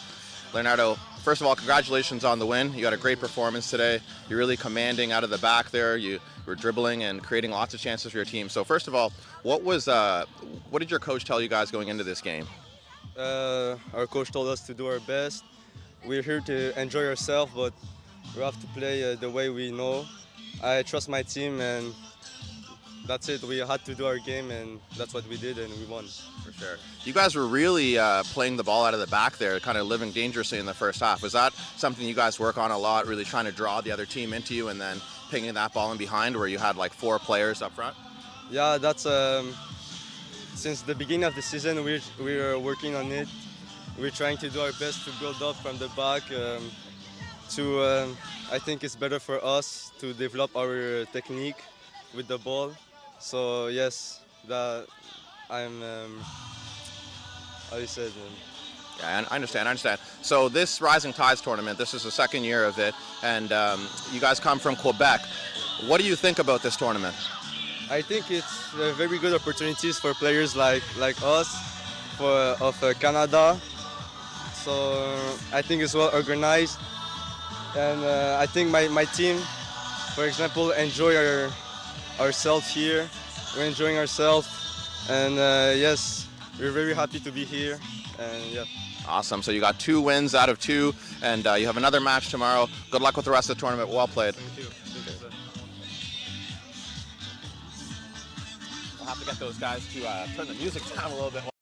Leonardo, first of all, congratulations on the win. You had a great performance today. You're really commanding out of the back there. You were dribbling and creating lots of chances for your team. So first of all, what did your coach tell you guys going into this game? Our coach told us to do our best. We're here to enjoy ourselves, but we have to play the way we know. I trust my team, and that's it. We had to do our game, and that's what we did, and we won. For sure. You guys were really playing the ball out of the back there, kind of living dangerously in the first half. Was that something you guys work on a lot, really trying to draw the other team into you and then pinging that ball in behind where you had like 4 players up front? Yeah, that's since the beginning of the season, we're working on it. We're trying to do our best to build up from the back. I think it's better for us to develop our technique with the ball. So yes, that I'm. How you said? Yeah, I understand. So this Rising Tides tournament, this is the second year of it, and you guys come from Quebec. What do you think about this tournament? I think it's very good opportunities for players like us, of Canada. So I think it's well organized, and I think my team, for example, enjoy ourselves here. We're enjoying ourselves, and yes, we're very happy to be here, and yeah. Awesome. So you got 2 wins out of 2, and you have another match tomorrow. Good luck with the rest of the tournament. Well played. Thank you. Thank you, sir. We'll have to get those guys to turn the music down a little bit.